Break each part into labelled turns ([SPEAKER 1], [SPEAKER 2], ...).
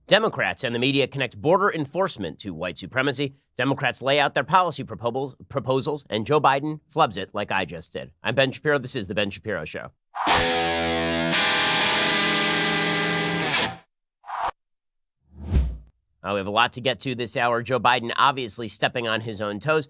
[SPEAKER 1] Democrats and the media connect border enforcement to white supremacy. Democrats lay out their policy proposals, and Joe Biden flubs it like I just did. I'm Ben Shapiro. This is The Ben Shapiro Show. We have a lot to get to this hour. Joe Biden obviously stepping on his own toes.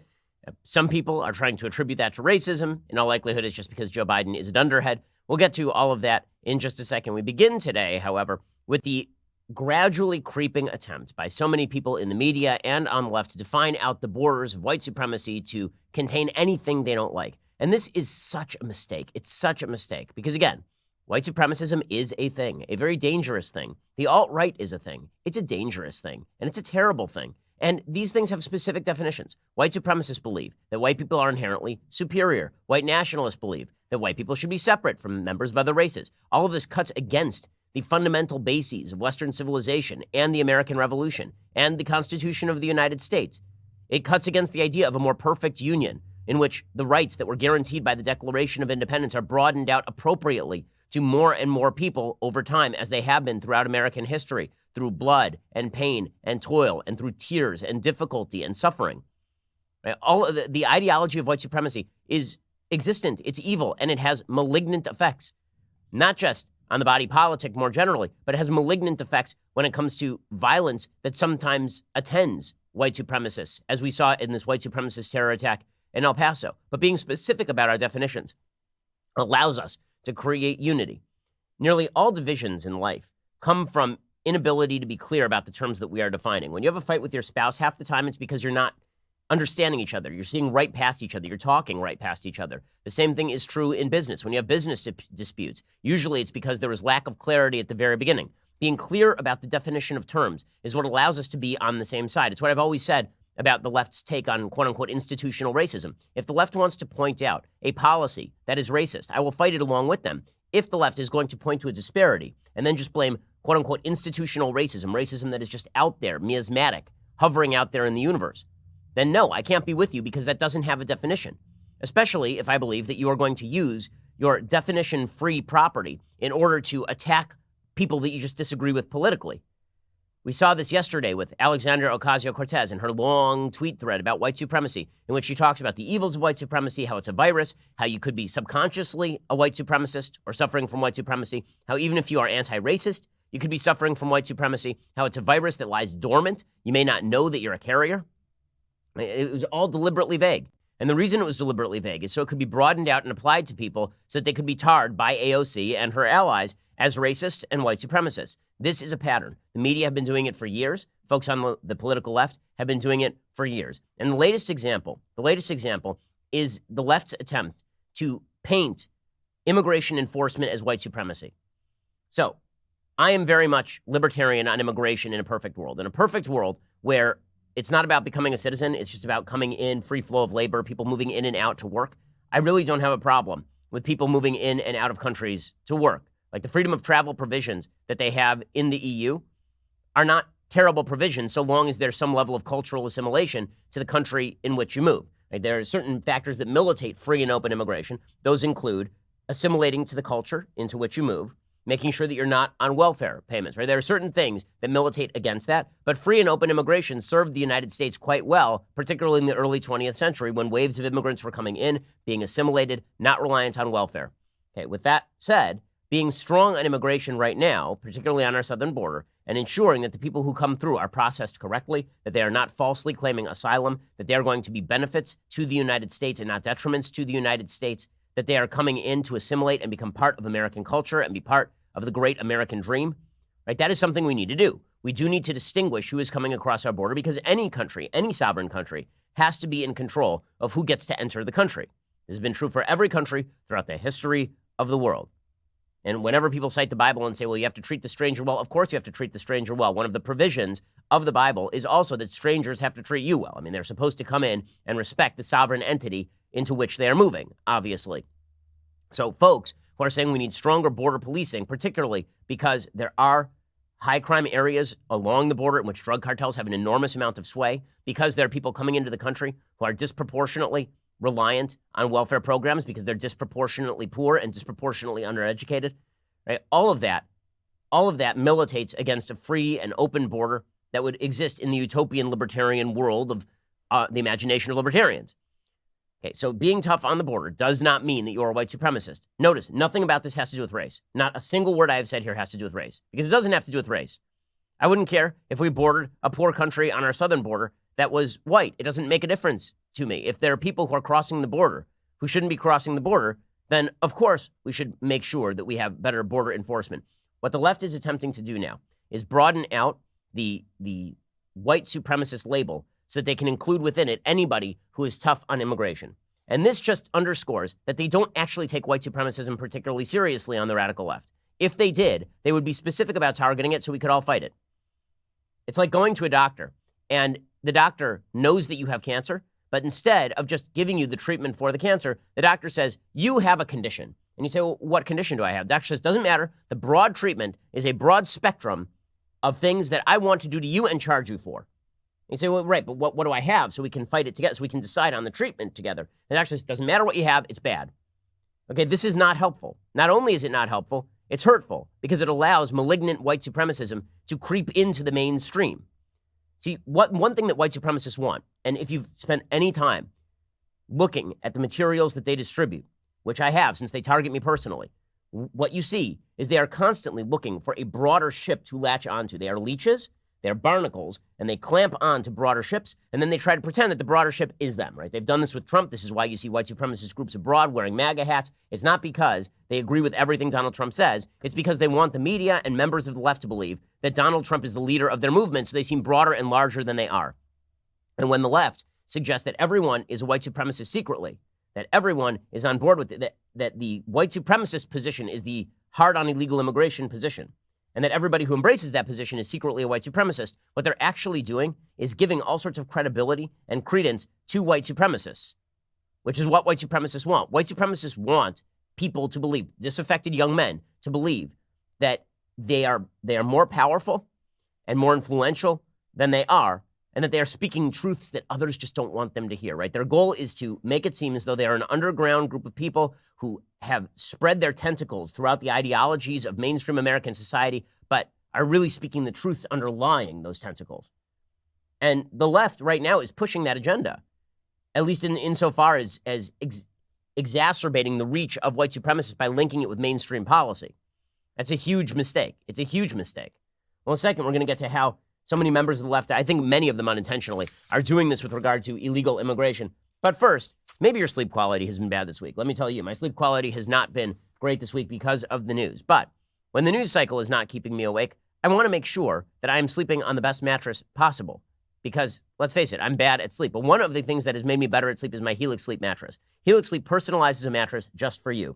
[SPEAKER 1] Some people are trying to attribute that to racism. In all likelihood, it's just because Joe Biden is a dunderhead. We'll get to all of that in just a second. We begin today, however, with the gradually creeping attempt by so many people in the media and on the left to define out the borders of white supremacy to contain anything they don't like. And this is such a mistake. It's such a mistake because, again, white supremacism is a thing, a very dangerous thing. The alt-right is a thing. It's a dangerous thing, and it's a terrible thing. And these things have specific definitions. White supremacists believe that white people are inherently superior. White nationalists believe that white people should be separate from members of other races. All of this cuts against the fundamental bases of Western civilization and the American Revolution and the Constitution of the United States. It cuts against the idea of a more perfect union in which the rights that were guaranteed by the Declaration of Independence are broadened out appropriately to more and more people over time, as they have been throughout American history, through blood and pain and toil and through tears and difficulty and suffering. All of the ideology of white supremacy is existent, it's evil, and it has malignant effects, not just on the body politic more generally, but it has malignant effects when it comes to violence that sometimes attends white supremacists, as we saw in this white supremacist terror attack in El Paso. But being specific about our definitions allows us to create unity. Nearly all divisions in life come from inability to be clear about the terms that we are defining. When you have a fight with your spouse, half the time it's because you're not understanding each other. You're seeing right past each other. You're talking right past each other. The same thing is true in business. When you have business disputes, usually it's because there was lack of clarity at the very beginning. Being clear about the definition of terms is what allows us to be on the same side. It's what I've always said about the left's take on quote-unquote institutional racism. If the left wants to point out a policy that is racist, I will fight it along with them. If the left is going to point to a disparity and then just blame quote-unquote institutional racism, racism that is just out there, miasmatic, hovering out there in the universe, then no, I can't be with you because that doesn't have a definition, especially if I believe that you are going to use your definition-free property in order to attack people that you just disagree with politically. We saw this yesterday with Alexandria Ocasio-Cortez and her long tweet thread about white supremacy, in which she talks about the evils of white supremacy, how it's a virus, how you could be subconsciously a white supremacist or suffering from white supremacy, how even if you are anti-racist, you could be suffering from white supremacy, how it's a virus that lies dormant. You may not know that you're a carrier. It was all deliberately vague. And the reason it was deliberately vague is so it could be broadened out and applied to people so that they could be tarred by AOC and her allies as racist and white supremacists. This is a pattern. The media have been doing it for years. Folks on the political left have been doing it for years. And the latest example is the left's attempt to paint immigration enforcement as white supremacy. So I am very much libertarian on immigration in a perfect world. In a perfect world where it's not about becoming a citizen, it's just about coming in, free flow of labor, people moving in and out to work. I really don't have a problem with people moving in and out of countries to work. Like the freedom of travel provisions that they have in the EU are not terrible provisions so long as there's some level of cultural assimilation to the country in which you move. Right? There are certain factors that militate free and open immigration. Those include assimilating to the culture into which you move, making sure that you're not on welfare payments. Right? There are certain things that militate against that, but free and open immigration served the United States quite well, particularly in the early 20th century when waves of immigrants were coming in, being assimilated, not reliant on welfare. Okay, with that said, being strong on immigration right now, particularly on our southern border, and ensuring that the people who come through are processed correctly, that they are not falsely claiming asylum, that they are going to be benefits to the United States and not detriments to the United States, that they are coming in to assimilate and become part of American culture and be part of the great American dream, right? That is something we need to do. We do need to distinguish who is coming across our border because any country, any sovereign country, has to be in control of who gets to enter the country. This has been true for every country throughout the history of the world. And whenever people cite the Bible and say, well, you have to treat the stranger well, of course you have to treat the stranger well. One of the provisions of the Bible is also that strangers have to treat you well. I mean, they're supposed to come in and respect the sovereign entity into which they are moving, obviously. So folks who are saying we need stronger border policing, particularly because there are high crime areas along the border in which drug cartels have an enormous amount of sway, because there are people coming into the country who are disproportionately reliant on welfare programs because they're disproportionately poor and disproportionately undereducated, right? All of that all of that militates against a free and open border that would exist in the utopian libertarian world of the imagination of libertarians. Okay, so being tough on the border does not mean that you're a white supremacist. Notice, nothing about this has to do with race. Not a single word I have said here has to do with race, because it doesn't have to do with race. I wouldn't care if we bordered a poor country on our southern border that was white. It doesn't make a difference to me. If there are people who are crossing the border who shouldn't be crossing the border, then of course we should make sure that we have better border enforcement. What the left is attempting to do now is broaden out the white supremacist label so that they can include within it anybody who is tough on immigration. And this just underscores that they don't actually take white supremacism particularly seriously on the radical left. If they did, they would be specific about targeting it so we could all fight it. It's like going to a doctor, and the doctor knows that you have cancer, but instead of just giving you the treatment for the cancer, the doctor says, you have a condition. And you say, well, what condition do I have? The doctor says, doesn't matter. The broad treatment is a broad spectrum of things that I want to do to you and charge you for. You say, well, right, but what do I have so we can fight it together, so we can decide on the treatment together? And actually, it doesn't matter what you have, it's bad. Okay, this is not helpful. Not only is it not helpful, it's hurtful because it allows malignant white supremacism to creep into the mainstream. See, one thing that white supremacists want, and if you've spent any time looking at the materials that they distribute, which I have since they target me personally, what you see is they are constantly looking for a broader ship to latch onto. They are leeches, they're barnacles, and they clamp on to broader ships, and then they try to pretend that the broader ship is them, right? They've done this with Trump. This is why you see white supremacist groups abroad wearing MAGA hats. It's not because they agree with everything Donald Trump says. It's because they want the media and members of the left to believe that Donald Trump is the leader of their movement, so they seem broader and larger than they are. And when the left suggests that everyone is a white supremacist secretly, that everyone is on board with it, that the white supremacist position is the hard on illegal immigration position, and that everybody who embraces that position is secretly a white supremacist, what they're actually doing is giving all sorts of credibility and credence to white supremacists, which is what white supremacists want. White supremacists want people to believe, disaffected young men, to believe that they are more powerful and more influential than they are, and that they are speaking truths that others just don't want them to hear, right? Their goal is to make it seem as though they are an underground group of people who have spread their tentacles throughout the ideologies of mainstream American society, but are really speaking the truths underlying those tentacles. And the left right now is pushing that agenda, at least insofar as exacerbating the reach of white supremacists by linking it with mainstream policy. That's a huge mistake. It's a huge mistake. Well, in a second, we're going to get to how so many members of the left, I think many of them unintentionally, are doing this with regard to illegal immigration. But first, maybe your sleep quality has been bad this week. Let me tell you, my sleep quality has not been great this week because of the news. But when the news cycle is not keeping me awake, I want to make sure that I am sleeping on the best mattress possible. Because, let's face it, I'm bad at sleep. But one of the things that has made me better at sleep is my Helix Sleep mattress. Helix Sleep personalizes a mattress just for you.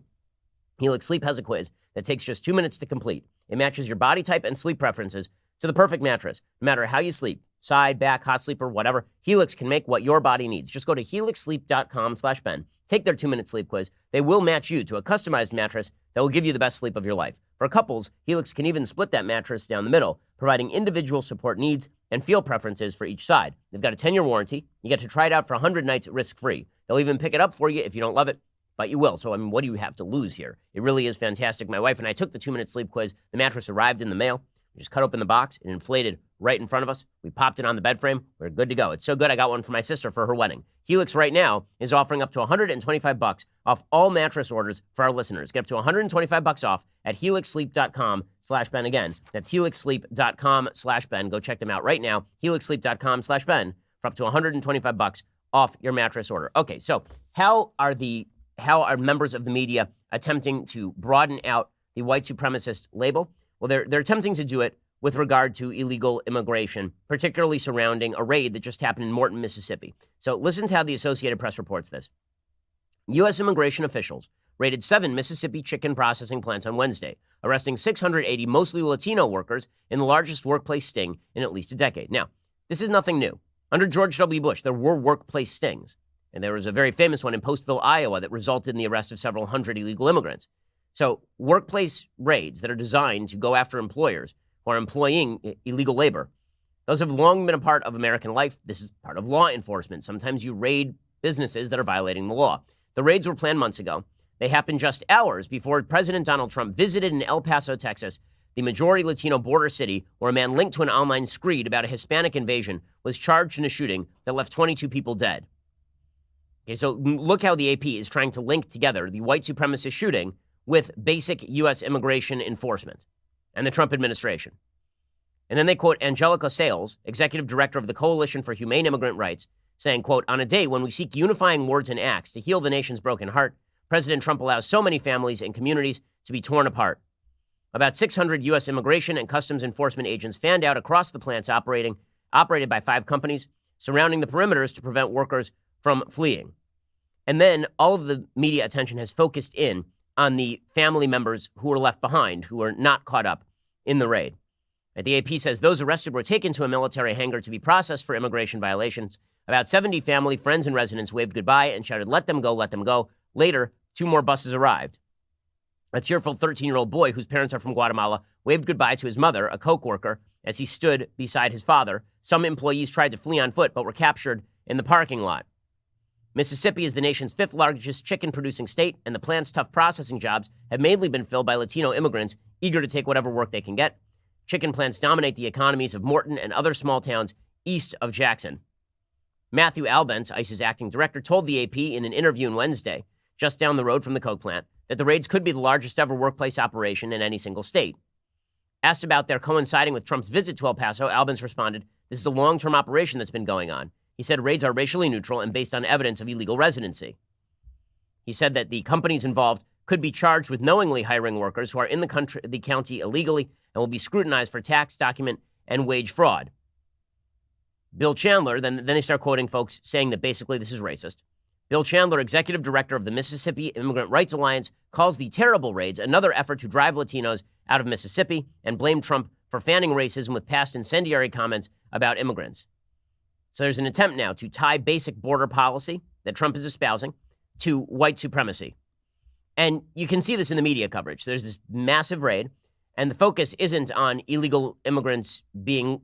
[SPEAKER 1] Helix Sleep has a quiz that takes just 2 minutes to complete. It matches your body type and sleep preferences to the perfect mattress. No matter how you sleep, side, back, hot sleeper, whatever, Helix can make what your body needs. Just go to helixsleep.com/Ben. Take their 2-minute sleep quiz. They will match you to a customized mattress that will give you the best sleep of your life. For couples, Helix can even split that mattress down the middle, providing individual support needs and feel preferences for each side. They've got a 10-year warranty. You get to try it out for 100 nights risk-free. They'll even pick it up for you if you don't love it, but you will. So, I mean, what do you have to lose here? It really is fantastic. My wife and I took the 2-minute sleep quiz. The mattress arrived in the mail. We just cut open the box and inflated right in front of us. We popped it on the bed frame. We're good to go. It's so good, I got one for my sister for her wedding. Helix right now is offering up to $125 off all mattress orders for our listeners. Get up to $125 off at helixsleep.com/Ben. Again, that's helixsleep.com/Ben. Go check them out right now. helixsleep.com/Ben for up to $125 off your mattress order. Okay, so how are members of the media attempting to broaden out the white supremacist label? Well, they're attempting to do it with regard to illegal immigration, particularly surrounding a raid that just happened in Morton, Mississippi. So listen to how the Associated Press reports this. U.S. immigration officials raided 7 Mississippi chicken processing plants on Wednesday, arresting 680 mostly Latino workers in the largest workplace sting in at least a decade. Now, this is nothing new. Under George W. Bush, there were workplace stings, and there was a very famous one in Postville, Iowa, that resulted in the arrest of several hundred illegal immigrants. So workplace raids that are designed to go after employers who are employing illegal labor, those have long been a part of American life. This is part of law enforcement. Sometimes you raid businesses that are violating the law. The raids were planned months ago. They happened just hours before President Donald Trump visited in El Paso, Texas, the majority Latino border city where a man linked to an online screed about a Hispanic invasion was charged in a shooting that left 22 people dead. Okay, so look how the AP is trying to link together the white supremacist shooting with basic U.S. immigration enforcement and the Trump administration. And then they quote Angelica Sales, executive director of the Coalition for Humane Immigrant Rights, saying, quote, on a day when we seek unifying words and acts to heal the nation's broken heart, President Trump allows so many families and communities to be torn apart. About 600 U.S. immigration and customs enforcement agents fanned out across the plants operated by 5 companies, surrounding the perimeters to prevent workers from fleeing. And then all of the media attention has focused in on the family members who were left behind, who were not caught up in the raid. The AP says those arrested were taken to a military hangar to be processed for immigration violations. About 70 family, friends, and residents waved goodbye and shouted, let them go, let them go. Later, 2 more buses arrived. A tearful 13-year-old boy whose parents are from Guatemala waved goodbye to his mother, a coke worker, as he stood beside his father. Some employees tried to flee on foot but were captured in the parking lot. Mississippi is the nation's 5th largest chicken-producing state, and the plant's tough processing jobs have mainly been filled by Latino immigrants eager to take whatever work they can get. Chicken plants dominate the economies of Morton and other small towns east of Jackson. Matthew Albence, ICE's acting director, told the AP in an interview on Wednesday, just down the road from the coke plant, that the raids could be the largest ever workplace operation in any single state. Asked about their coinciding with Trump's visit to El Paso, Albence responded, this is a long-term operation that's been going on. He said raids are racially neutral and based on evidence of illegal residency. He said that the companies involved could be charged with knowingly hiring workers who are in the county illegally and will be scrutinized for tax, document, and wage fraud. Bill Chandler, then they start quoting folks saying that basically this is racist. Bill Chandler, executive director of the Mississippi Immigrant Rights Alliance, calls the terrible raids another effort to drive Latinos out of Mississippi and blamed Trump for fanning racism with past incendiary comments about immigrants. So there's an attempt now to tie basic border policy that Trump is espousing to white supremacy. And you can see this in the media coverage. There's this massive raid, and the focus isn't on illegal immigrants being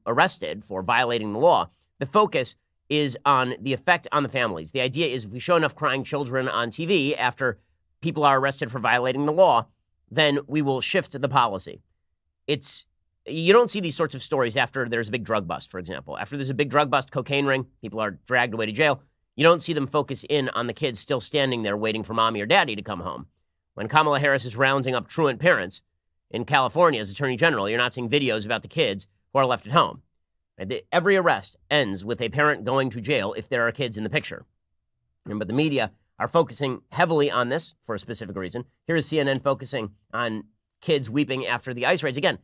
[SPEAKER 1] arrested for violating the law. The focus is on the effect on the families. The idea is if we show enough crying children on TV after people are arrested for violating the law, then we will shift the policy. You don't see these sorts of stories after there's a big drug bust, for example. After there's a big drug bust, cocaine ring, people are dragged away to jail. You don't see them focus in on the kids still standing there waiting for mommy or daddy to come home. When Kamala Harris is rounding up truant parents in California as Attorney General, you're not seeing videos about the kids who are left at home. Every arrest ends with a parent going to jail if there are kids in the picture. But the media are focusing heavily on this for a specific reason. Here is CNN focusing on kids weeping after the ICE raids. Again,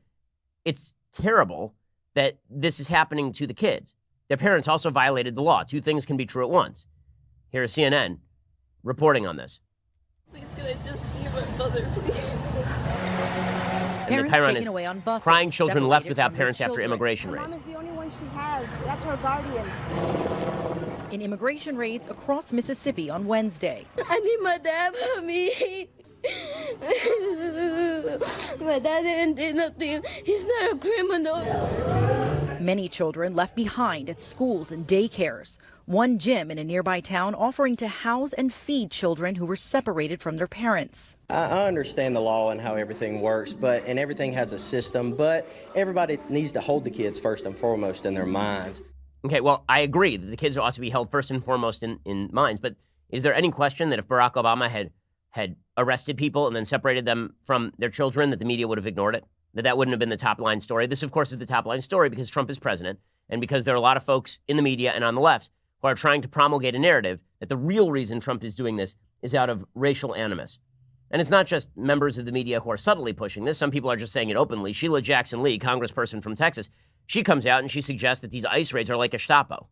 [SPEAKER 1] it's terrible that this is happening to the kids. Their parents also violated the law. 2 things can be true at once. Here is CNN reporting on this.
[SPEAKER 2] Please, can I just see my mother, please?
[SPEAKER 1] And
[SPEAKER 3] parents taken away on buses,
[SPEAKER 1] crying children left without parents after immigration raids.
[SPEAKER 4] Mom is the only one she has. That's her guardian.
[SPEAKER 3] In immigration raids across Mississippi on Wednesday.
[SPEAKER 2] I need my dad for me. My dad didn't do nothing. He's not a criminal.
[SPEAKER 3] Many children left behind at schools and daycares. One gym in a nearby town offering to house and feed children who were separated from their parents.
[SPEAKER 5] I understand the law and how everything works, and everything has a system, but everybody needs to hold the kids first and foremost in their mind.
[SPEAKER 1] Okay, well, I agree that the kids ought to be held first and foremost in minds, but is there any question that if Barack Obama had arrested people and then separated them from their children, that the media would have ignored it? That wouldn't have been the top line story? This, of course, is the top line story because Trump is president and because there are a lot of folks in the media and on the left who are trying to promulgate a narrative that the real reason Trump is doing this is out of racial animus. And it's not just members of the media who are subtly pushing this. Some people are just saying it openly. Sheila Jackson Lee, congressperson from Texas, she comes out and she suggests that these ICE raids are like a Gestapo.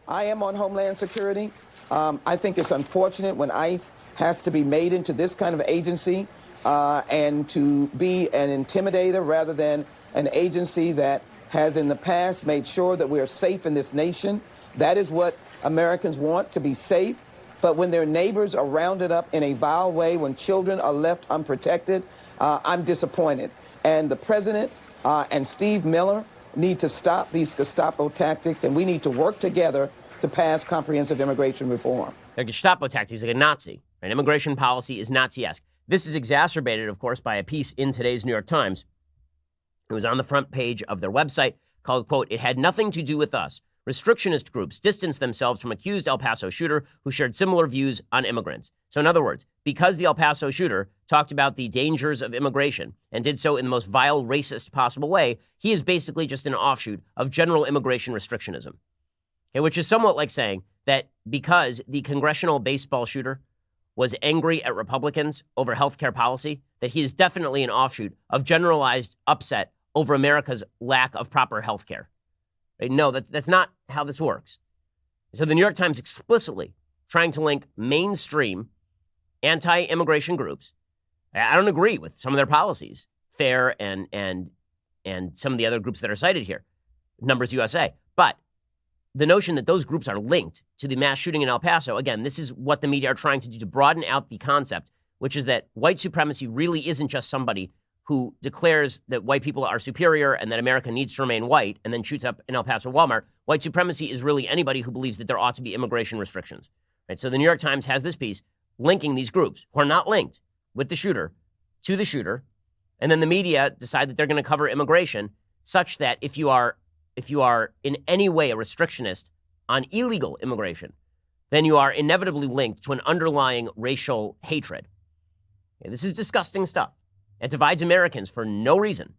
[SPEAKER 6] I am on Homeland Security. I think it's unfortunate when ICE has to be made into this kind of agency and to be an intimidator rather than an agency that has in the past made sure that we are safe in this nation. That is what Americans want, to be safe. But when their neighbors are rounded up in a vile way, when children are left unprotected, I'm disappointed. And the president and Steve Miller need to stop these Gestapo tactics, and we need to work together to pass comprehensive immigration reform.
[SPEAKER 1] They're Gestapo tactics, like a Nazi. Right? Immigration policy is Nazi-esque. This is exacerbated, of course, by a piece in today's New York Times. It was on the front page of their website called, quote, "It had nothing to do with us. Restrictionist groups distanced themselves from accused El Paso shooter who shared similar views on immigrants." So in other words, because the El Paso shooter talked about the dangers of immigration and did so in the most vile, racist possible way, he is basically just an offshoot of general immigration restrictionism. Okay, which is somewhat like saying that because the congressional baseball shooter was angry at Republicans over healthcare policy, that he is definitely an offshoot of generalized upset over America's lack of proper healthcare. Right? No, that's not how this works. So the New York Times explicitly trying to link mainstream anti-immigration groups. I don't agree with some of their policies, Foer and some of the other groups that are cited here, Numbers USA. But the notion that those groups are linked to the mass shooting in El Paso, again, this is what the media are trying to do to broaden out the concept, which is that white supremacy really isn't just somebody who declares that white people are superior and that America needs to remain white and then shoots up an El Paso Walmart. White supremacy is really anybody who believes that there ought to be immigration restrictions. Right? So the New York Times has this piece linking these groups who are not linked with the shooter to the shooter. And then the media decide that they're going to cover immigration such that if you are in any way a restrictionist on illegal immigration, then you are inevitably linked to an underlying racial hatred. Okay, this is disgusting stuff. It divides Americans for no reason.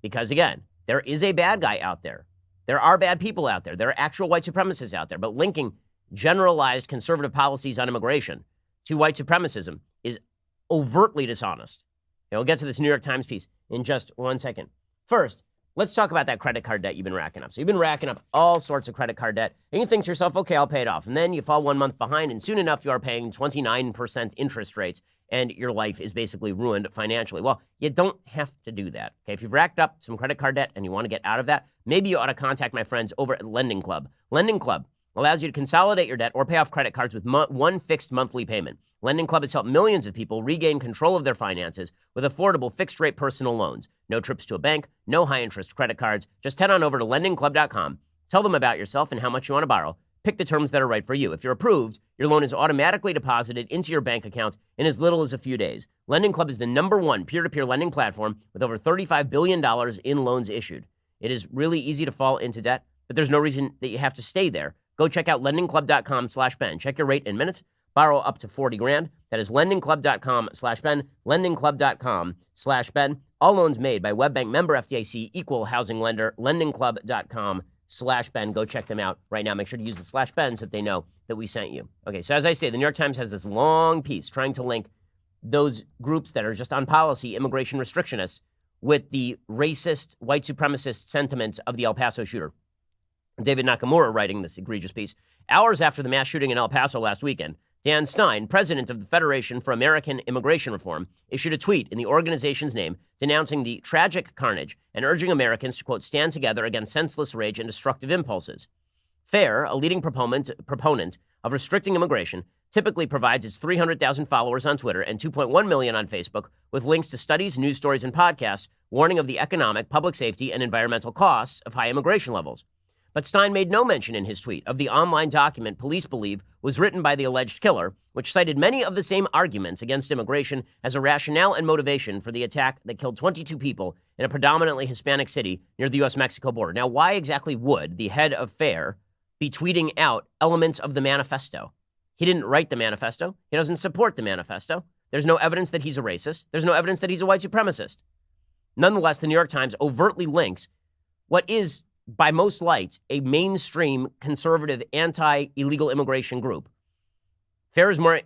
[SPEAKER 1] Because again, there is a bad guy out there. There are bad people out there. There are actual white supremacists out there. But linking generalized conservative policies on immigration to white supremacism is overtly dishonest. Okay, we'll get to this New York Times piece in just 1 second. First, let's talk about that credit card debt you've been racking up. So you've been racking up all sorts of credit card debt, and you think to yourself, okay, I'll pay it off. And then you fall 1 month behind, and soon enough, you are paying 29% interest rates, and your life is basically ruined financially. Well, you don't have to do that. Okay, if you've racked up some credit card debt and you want to get out of that, maybe you ought to contact my friends over at Lending Club. Lending Club allows you to consolidate your debt or pay off credit cards with one fixed monthly payment. Lending Club has helped millions of people regain control of their finances with affordable fixed-rate personal loans. No trips to a bank, no high-interest credit cards. Just head on over to lendingclub.com. Tell them about yourself and how much you want to borrow. Pick the terms that are right for you. If you're approved, your loan is automatically deposited into your bank account in as little as a few days. Lending Club is the #1 peer-to-peer lending platform with over $35 billion in loans issued. It is really easy to fall into debt, but there's no reason that you have to stay there. Go check out lendingclub.com/Ben. Check your rate in minutes. Borrow up to $40,000. That is lendingclub.com/Ben. Lendingclub.com/Ben. All loans made by WebBank member FDIC equal housing lender. Lendingclub.com/Ben. Go check them out right now. Make sure to use the /Ben so that they know that we sent you. Okay, so as I say, the New York Times has this long piece trying to link those groups that are just on policy, immigration restrictionists, with the racist, white supremacist sentiments of the El Paso shooter. David Nakamura writing this egregious piece. Hours after the mass shooting in El Paso last weekend, Dan Stein, president of the Federation for American Immigration Reform, issued a tweet in the organization's name denouncing the tragic carnage and urging Americans to, quote, stand together against senseless rage and destructive impulses. Foer, a leading proponent of restricting immigration, typically provides its 300,000 followers on Twitter and 2.1 million on Facebook with links to studies, news stories, and podcasts warning of the economic, public safety, and environmental costs of high immigration levels. But Stein made no mention in his tweet of the online document police believe was written by the alleged killer, which cited many of the same arguments against immigration as a rationale and motivation for the attack that killed 22 people in a predominantly Hispanic city near the U.S.-Mexico border. Now, why exactly would the head of Foer be tweeting out elements of the manifesto? He didn't write the manifesto. He doesn't support the manifesto. There's no evidence that he's a racist. There's no evidence that he's a white supremacist. Nonetheless, the New York Times overtly links what is, by most lights, a mainstream conservative anti-illegal immigration group. Foer is more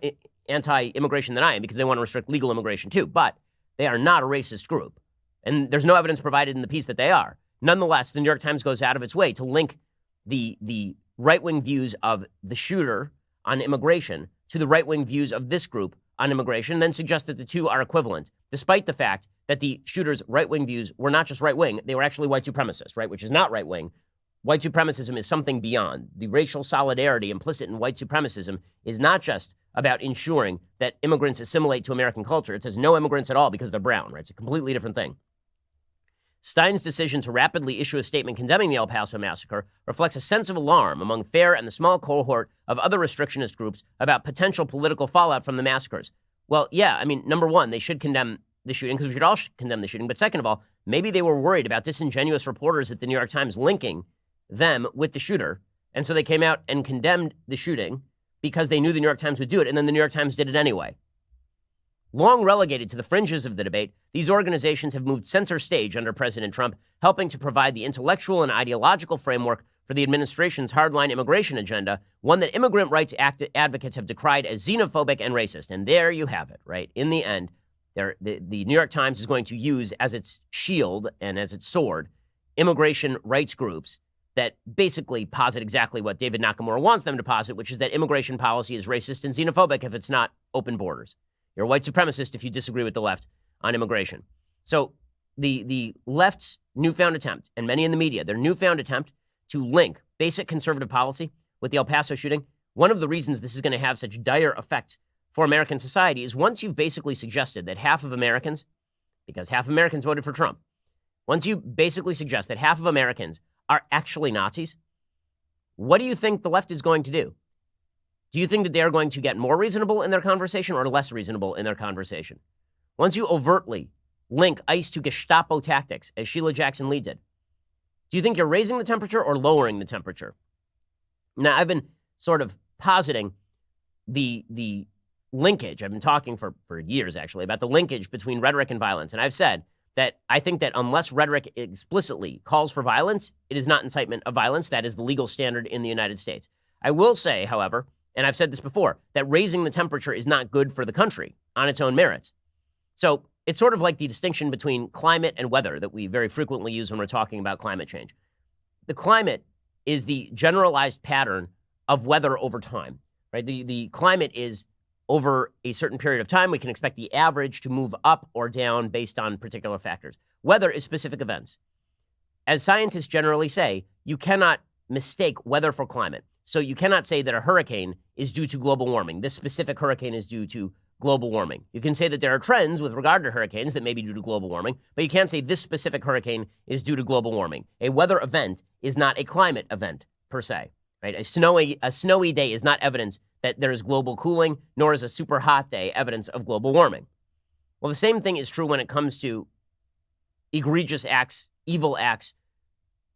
[SPEAKER 1] anti-immigration than I am because they want to restrict legal immigration too, but they are not a racist group. And there's no evidence provided in the piece that they are. Nonetheless, the New York Times goes out of its way to link the right-wing views of the shooter on immigration to the right-wing views of this group on immigration, and then suggest that the two are equivalent, despite the fact that the shooter's right-wing views were not just right-wing, they were actually white supremacist, right, which is not right-wing. White supremacism is something beyond. The racial solidarity implicit in white supremacism is not just about ensuring that immigrants assimilate to American culture. It says no immigrants at all because they're brown, right? It's a completely different thing. Stein's decision to rapidly issue a statement condemning the El Paso massacre reflects a sense of alarm among Foer and the small cohort of other restrictionist groups about potential political fallout from the massacres. Well, yeah, I mean, number one, they should condemn the shooting because we should all condemn the shooting. But second of all, maybe they were worried about disingenuous reporters at the New York Times linking them with the shooter. And so they came out and condemned the shooting because they knew the New York Times would do it. And then the New York Times did it anyway. Long relegated to the fringes of the debate, these organizations have moved center stage under President Trump, helping to provide the intellectual and ideological framework for the administration's hardline immigration agenda, one that immigrant rights advocates have decried as xenophobic and racist. And there you have it, right? In the end, the New York Times is going to use as its shield and as its sword immigration rights groups that basically posit exactly what David Nakamura wants them to posit, which is that immigration policy is racist and xenophobic if it's not open borders. You're a white supremacist if you disagree with the left on immigration. So the left's newfound attempt, and many in the media, their newfound attempt to link basic conservative policy with the El Paso shooting, one of the reasons this is going to have such dire effects for American society is once you've basically suggested that half of Americans, because half of Americans voted for Trump, once you basically suggest that half of Americans are actually Nazis, what do you think the left is going to do? Do you think that they are going to get more reasonable in their conversation or less reasonable in their conversation? Once you overtly link ICE to Gestapo tactics, as Sheila Jackson Lee did, do you think you're raising the temperature or lowering the temperature? Now, I've been sort of positing the linkage. I've been talking for years, actually, about the linkage between rhetoric and violence. And I've said that I think that unless rhetoric explicitly calls for violence, it is not incitement of violence. That is the legal standard in the United States. I will say, however, and I've said this before, that raising the temperature is not good for the country on its own merits. So it's sort of like the distinction between climate and weather that we very frequently use when we're talking about climate change. The climate is the generalized pattern of weather over time, right? The climate is over a certain period of time. We can expect the average to move up or down based on particular factors. Weather is specific events. As scientists generally say, you cannot mistake weather for climate. So you cannot say that a hurricane is due to global warming. This specific hurricane is due to global warming. You can say that there are trends with regard to hurricanes that may be due to global warming, but you can't say this specific hurricane is due to global warming. A weather event is not a climate event per se, right? A snowy day is not evidence that there is global cooling, nor is a super hot day evidence of global warming. Well, the same thing is true when it comes to egregious acts, evil acts,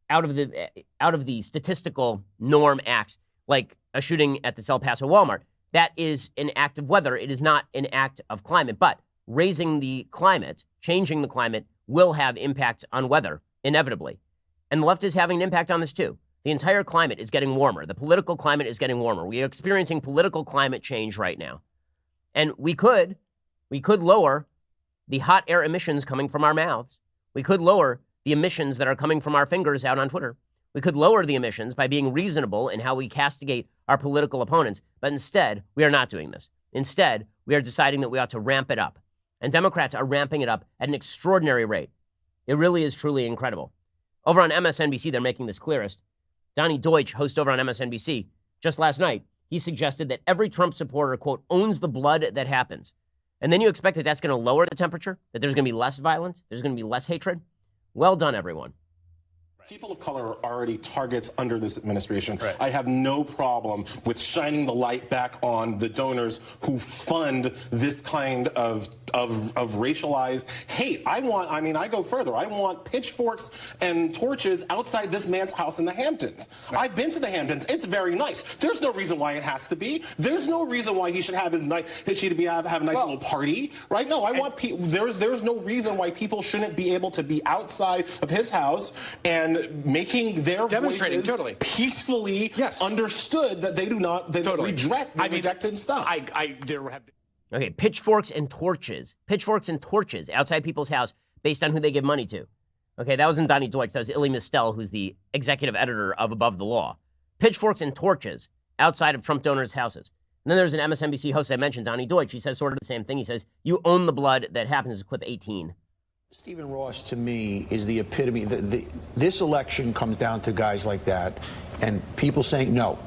[SPEAKER 1] out of the statistical norm acts, like a shooting at the El Paso Walmart. That is an act of weather. It is not an act of climate. But raising the climate, changing the climate, will have impact on weather, inevitably. And the left is having an impact on this too. The entire climate is getting warmer. The political climate is getting warmer. We are experiencing political climate change right now. And we could lower the hot air emissions coming from our mouths. We could lower the emissions that are coming from our fingers out on Twitter. We could lower the emissions by being reasonable in how we castigate our political opponents. But instead, we are not doing this. Instead, we are deciding that we ought to ramp it up. And Democrats are ramping it up at an extraordinary rate. It really is truly incredible. Over on MSNBC, they're making this clearest. Donnie Deutsch, host over on MSNBC, just last night, he suggested that every Trump supporter, quote, owns the blood that happens. And then you expect that that's going to lower the temperature, that there's going to be less violence, there's going to be less hatred? Well done, everyone.
[SPEAKER 7] People of color are already targets under this administration.
[SPEAKER 8] Right.
[SPEAKER 7] I have no problem with shining the light back on the donors who fund this kind of racialized hate. I go further. I want pitchforks and torches outside this man's house in the Hamptons. Right. I've been to the Hamptons. It's very nice. There's no reason why it has to be. There's no reason why he should have have a nice little party, right? No, I want there's no reason why people shouldn't be able to be outside of his house and making their voices peacefully understood that they do not rejected stuff.
[SPEAKER 1] Okay, pitchforks and torches outside people's house based on who they give money to. Okay, that wasn't Donnie Deutsch. That was Illy Mistel, who's the executive editor of Above the Law. Pitchforks and torches outside of Trump donors' houses. And then there's an MSNBC host I mentioned, Donnie Deutsch. He says sort of the same thing. He says, you own the blood that happens. Clip 18.
[SPEAKER 8] Stephen Ross, to me, is the epitome. This election comes down to guys like that and people saying, no,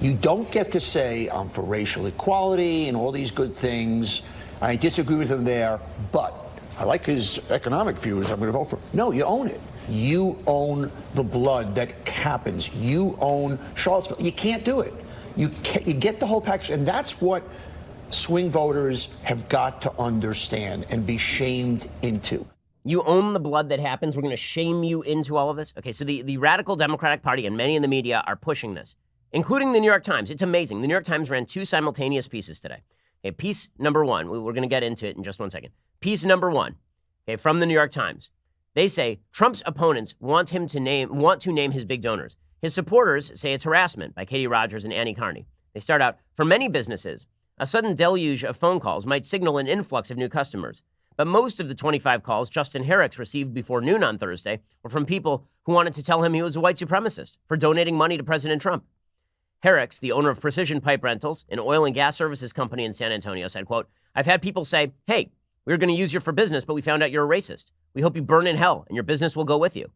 [SPEAKER 8] you don't get to say I'm for racial equality and all these good things. I disagree with him there, but I like his economic views. I'm going to vote for him. No, you own it. You own the blood that happens. You own Charlottesville. You can't do it. You get the whole package. And that's what swing voters have got to understand and be shamed into.
[SPEAKER 1] You own the blood that happens. We're going to shame you into all of this. Okay, so the radical Democratic Party and many in the media are pushing this, including the New York Times. It's amazing. The New York Times ran 2 simultaneous pieces today. Okay, piece number 1, we're going to get into it in just 1 second. Piece number 1, okay, from the New York Times. They say Trump's opponents want to name his big donors. His supporters say it's harassment, by Katie Rogers and Annie Carney. They start out, for many businesses, a sudden deluge of phone calls might signal an influx of new customers. But most of the 25 calls Justin Herrick received before noon on Thursday were from people who wanted to tell him he was a white supremacist for donating money to President Trump. Herrick, the owner of Precision Pipe Rentals, an oil and gas services company in San Antonio, said, quote, I've had people say, hey, we were going to use you for business, but we found out you're a racist. We hope you burn in hell and your business will go with you.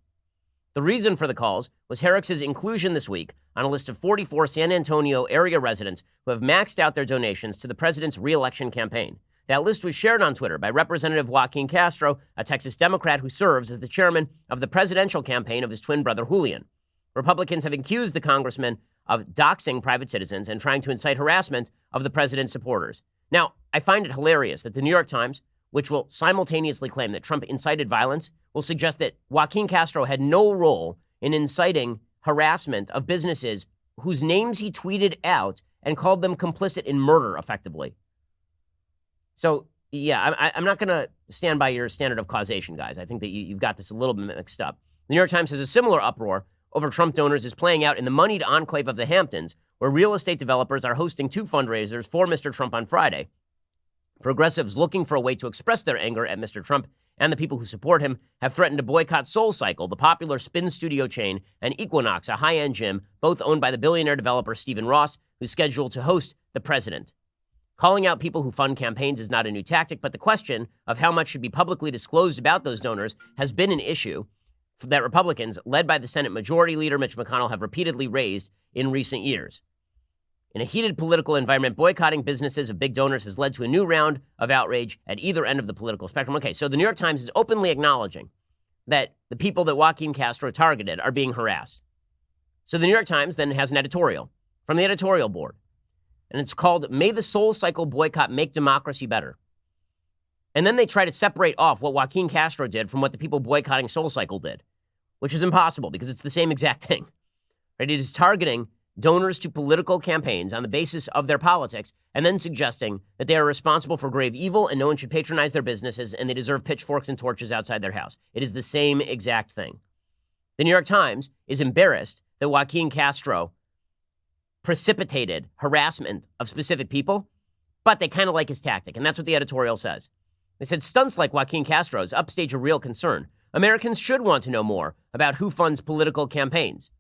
[SPEAKER 1] The reason for the calls was Herrick's inclusion this week on a list of 44 San Antonio area residents who have maxed out their donations to the president's re-election campaign. That list was shared on Twitter by Representative Joaquin Castro, a Texas Democrat who serves as the chairman of the presidential campaign of his twin brother Julian. Republicans have accused the congressman of doxing private citizens and trying to incite harassment of the president's supporters. Now, I find it hilarious that the New York Times, which will simultaneously claim that Trump incited violence, will suggest that Joaquin Castro had no role in inciting harassment of businesses whose names he tweeted out and called them complicit in murder, effectively. So, yeah, I'm not going to stand by your standard of causation, guys. I think that you've got this a little bit mixed up. The New York Times says a similar uproar over Trump donors is playing out in the moneyed enclave of the Hamptons, where real estate developers are hosting 2 fundraisers for Mr. Trump on Friday. Progressives looking for a way to express their anger at Mr. Trump and the people who support him have threatened to boycott SoulCycle, the popular spin studio chain, and Equinox, a high-end gym, both owned by the billionaire developer Stephen Ross, who's scheduled to host the president. Calling out people who fund campaigns is not a new tactic, but the question of how much should be publicly disclosed about those donors has been an issue that Republicans, led by the Senate Majority Leader Mitch McConnell, have repeatedly raised in recent years. In a heated political environment, boycotting businesses of big donors has led to a new round of outrage at either end of the political spectrum. Okay, so the New York Times is openly acknowledging that the people that Joaquin Castro targeted are being harassed. So the New York Times then has an editorial from the editorial board, and it's called, May the SoulCycle Boycott Make Democracy Better. And then they try to separate off what Joaquin Castro did from what the people boycotting SoulCycle did, which is impossible because it's the same exact thing. Right? It is targeting donors to political campaigns on the basis of their politics and then suggesting that they are responsible for grave evil and no one should patronize their businesses and they deserve pitchforks and torches outside their house. It is the same exact thing. The New York Times is embarrassed that Joaquin Castro precipitated harassment of specific people, but they kind of like his tactic, and that's what the editorial says. They said stunts like Joaquin Castro's upstage a real concern. Americans should want to know more about who funds political campaigns.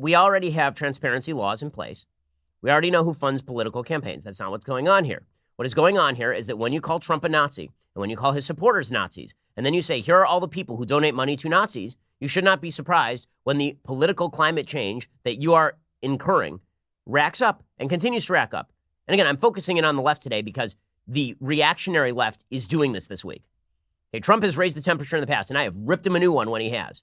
[SPEAKER 1] We already have transparency laws in place. We already know who funds political campaigns. That's not what's going on here. What is going on here is that when you call Trump a Nazi, and when you call his supporters Nazis, and then you say, here are all the people who donate money to Nazis, you should not be surprised when the political climate change that you are incurring racks up and continues to rack up. And again, I'm focusing in on the left today because the reactionary left is doing this week. Okay, Trump has raised the temperature in the past, and I have ripped him a new one when he has.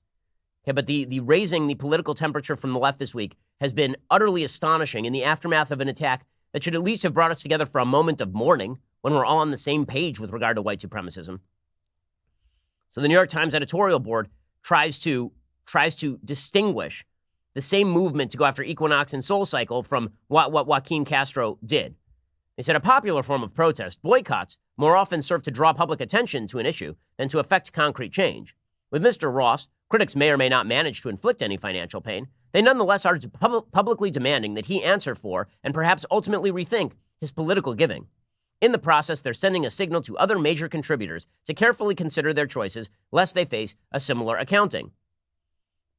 [SPEAKER 1] Okay, but the raising the political temperature from the left this week has been utterly astonishing in the aftermath of an attack that should at least have brought us together for a moment of mourning when we're all on the same page with regard to white supremacism. So the New York Times editorial board tries to distinguish the same movement to go after Equinox and SoulCycle from what Joaquin Castro did. They said a popular form of protest, boycotts, more often serve to draw public attention to an issue than to effect concrete change. With Mr. Ross, critics may or may not manage to inflict any financial pain. They nonetheless are publicly demanding that he answer for and perhaps ultimately rethink his political giving. In the process, they're sending a signal to other major contributors to carefully consider their choices lest they face a similar accounting.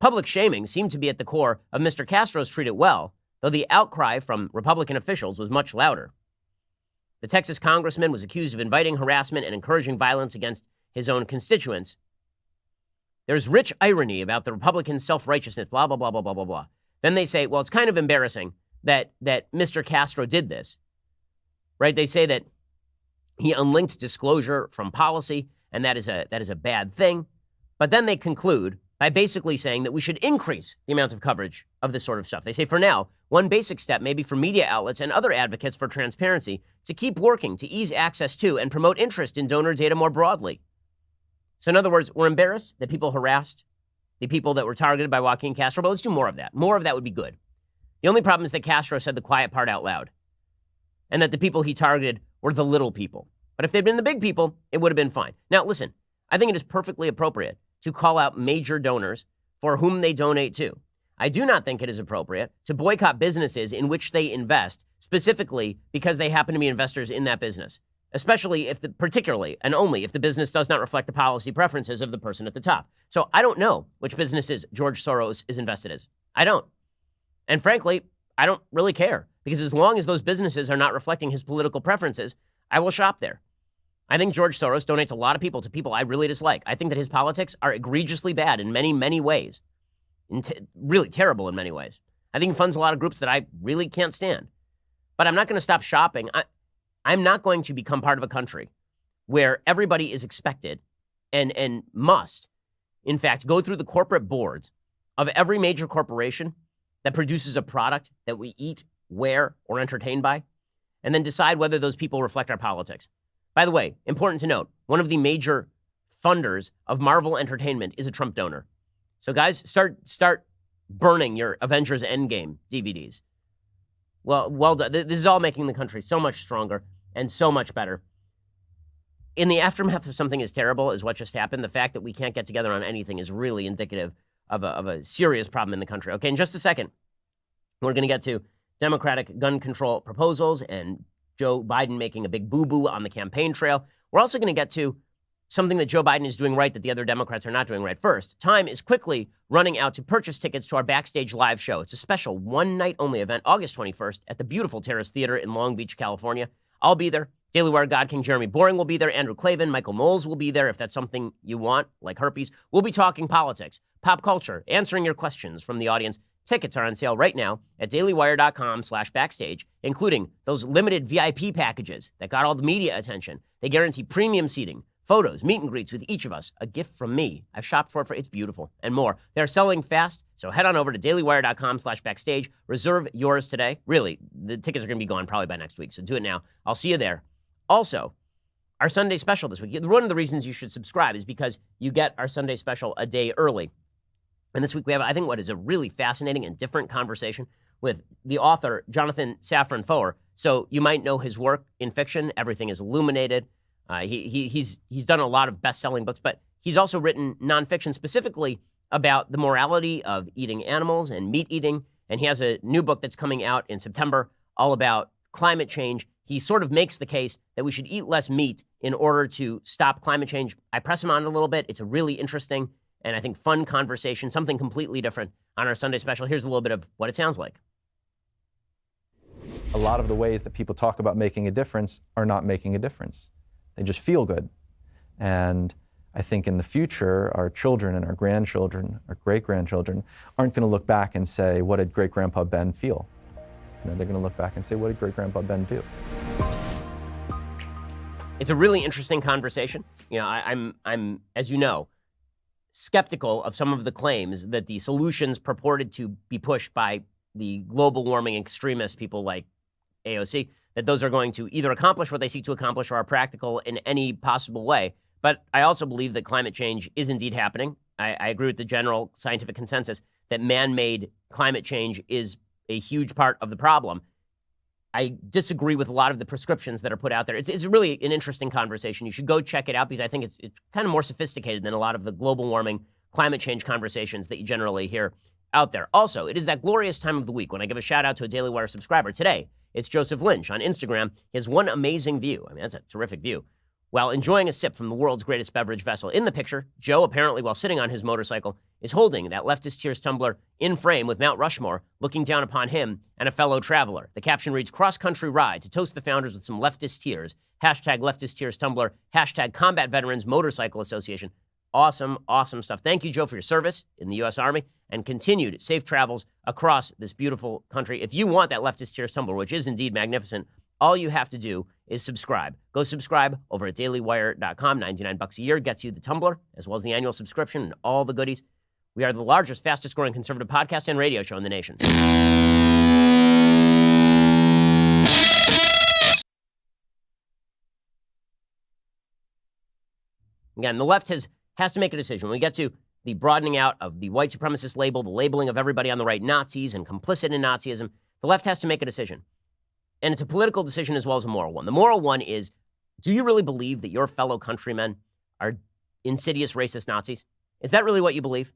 [SPEAKER 1] Public shaming seemed to be at the core of Mr. Castro's treat it well, though the outcry from Republican officials was much louder. The Texas congressman was accused of inviting harassment and encouraging violence against his own constituents. There's rich irony about the Republican self-righteousness, blah, blah, blah, blah, blah, blah, blah. Then they say, well, it's kind of embarrassing that Mr. Castro did this, right? They say that he unlinked disclosure from policy, and that is a bad thing. But then they conclude, by basically saying that we should increase the amount of coverage of this sort of stuff. They say, for now, one basic step may be for media outlets and other advocates for transparency to keep working to ease access to and promote interest in donor data more broadly. So in other words, we're embarrassed that people harassed the people that were targeted by Joaquin Castro, but let's do more of that. More of that would be good. The only problem is that Castro said the quiet part out loud, and that the people he targeted were the little people. But if they'd been the big people, it would have been fine. Now, listen, I think it is perfectly appropriate to call out major donors for whom they donate to. I do not think it is appropriate to boycott businesses in which they invest, specifically because they happen to be investors in that business, especially if particularly and only if the business does not reflect the policy preferences of the person at the top. So I don't know which businesses George Soros is invested in. I don't. And frankly, I don't really care, because as long as those businesses are not reflecting his political preferences, I will shop there. I think George Soros donates a lot of people to people I really dislike. I think that his politics are egregiously bad in many, many ways. Really terrible in many ways. I think he funds a lot of groups that I really can't stand. But I'm not going to stop shopping. I'm not going to become part of a country where everybody is expected and must, in fact, go through the corporate boards of every major corporation that produces a product that we eat, wear, or entertain by, and then decide whether those people reflect our politics. By the way, important to note, one of the major funders of Marvel Entertainment is a Trump donor. So guys, start burning your Avengers Endgame DVDs. Well done. This is all making the country so much stronger and so much better. In the aftermath of something as terrible as what just happened, the fact that we can't get together on anything is really indicative of a serious problem in the country. Okay, in just a second, we're going to get to Democratic gun control proposals and Joe Biden making a big boo-boo on the campaign trail. We're also going to get to something that Joe Biden is doing right that the other Democrats are not doing right. First, time is quickly running out to purchase tickets to our Backstage Live show. It's a special one-night-only event, August 21st, at the beautiful Terrace Theater in Long Beach, California. I'll be there. Daily Wire God King Jeremy Boring will be there. Andrew Klavan, Michael Knowles will be there if that's something you want, like herpes. We'll be talking politics, pop culture, answering your questions from the audience. Tickets are on sale right now at dailywire.com/backstage, including those limited VIP packages that got all the media attention. They guarantee premium seating, photos, meet and greets with each of us, a gift from me. I've shopped for it, it's beautiful, and more. They're selling fast, so head on over to dailywire.com/backstage. Reserve yours today. Really, the tickets are going to be gone probably by next week, so do it now. I'll see you there. Also, our Sunday special this week. One of the reasons you should subscribe is because you get our Sunday special a day early. And this week we have, I think, what is a really fascinating and different conversation with the author, Jonathan Safran Foer. So you might know his work in fiction. Everything is Illuminated. He's done a lot of best-selling books, but he's also written nonfiction specifically about the morality of eating animals and meat eating. And he has a new book that's coming out in September all about climate change. He sort of makes the case that we should eat less meat in order to stop climate change. I press him on it a little bit. It's a really interesting and I think fun conversation, something completely different on our Sunday special. Here's a little bit of what it sounds like.
[SPEAKER 9] A lot of the ways that people talk about making a difference are not making a difference. They just feel good. And I think in the future, our children and our grandchildren, our great-grandchildren, aren't going to look back and say, what did great-grandpa Ben feel? You know, they're going to look back and say, what did great-grandpa Ben do?
[SPEAKER 1] It's a really interesting conversation. You know, I'm, as you know, skeptical of some of the claims that the solutions purported to be pushed by the global warming extremists, people like AOC, that those are going to either accomplish what they seek to accomplish or are practical in any possible way. But I also believe that climate change is indeed happening. I agree with the general scientific consensus that man-made climate change is a huge part of the problem. I disagree with a lot of the prescriptions that are put out there. It's really an interesting conversation. You should go check it out because I think it's kind of more sophisticated than a lot of the global warming, climate change conversations that you generally hear out there. Also, it is that glorious time of the week when I give a shout out to a Daily Wire subscriber. Today, it's Joseph Lynch on Instagram. He has one amazing view. I mean, that's a terrific view. While enjoying a sip from the world's greatest beverage vessel. In the picture, Joe, apparently while sitting on his motorcycle, is holding that leftist tears tumbler in frame with Mount Rushmore looking down upon him and a fellow traveler. The caption reads, cross-country ride to toast the founders with some leftist tears. Hashtag leftist tears tumbler. Hashtag Combat Veterans Motorcycle Association. Awesome, awesome stuff. Thank you, Joe, for your service in the U.S. Army and continued safe travels across this beautiful country. If you want that leftist tears tumbler, which is indeed magnificent, all you have to do is subscribe. Go subscribe over at dailywire.com. $99 a year gets you the tumbler, as well as the annual subscription and all the goodies. We are the largest, fastest growing conservative podcast and radio show in the nation. Again, the left has to make a decision. When we get to the broadening out of the white supremacist label, the labeling of everybody on the right Nazis and complicit in Nazism, the left has to make a decision. And it's a political decision as well as a moral one. The moral one is, do you really believe that your fellow countrymen are insidious racist Nazis? Is that really what you believe?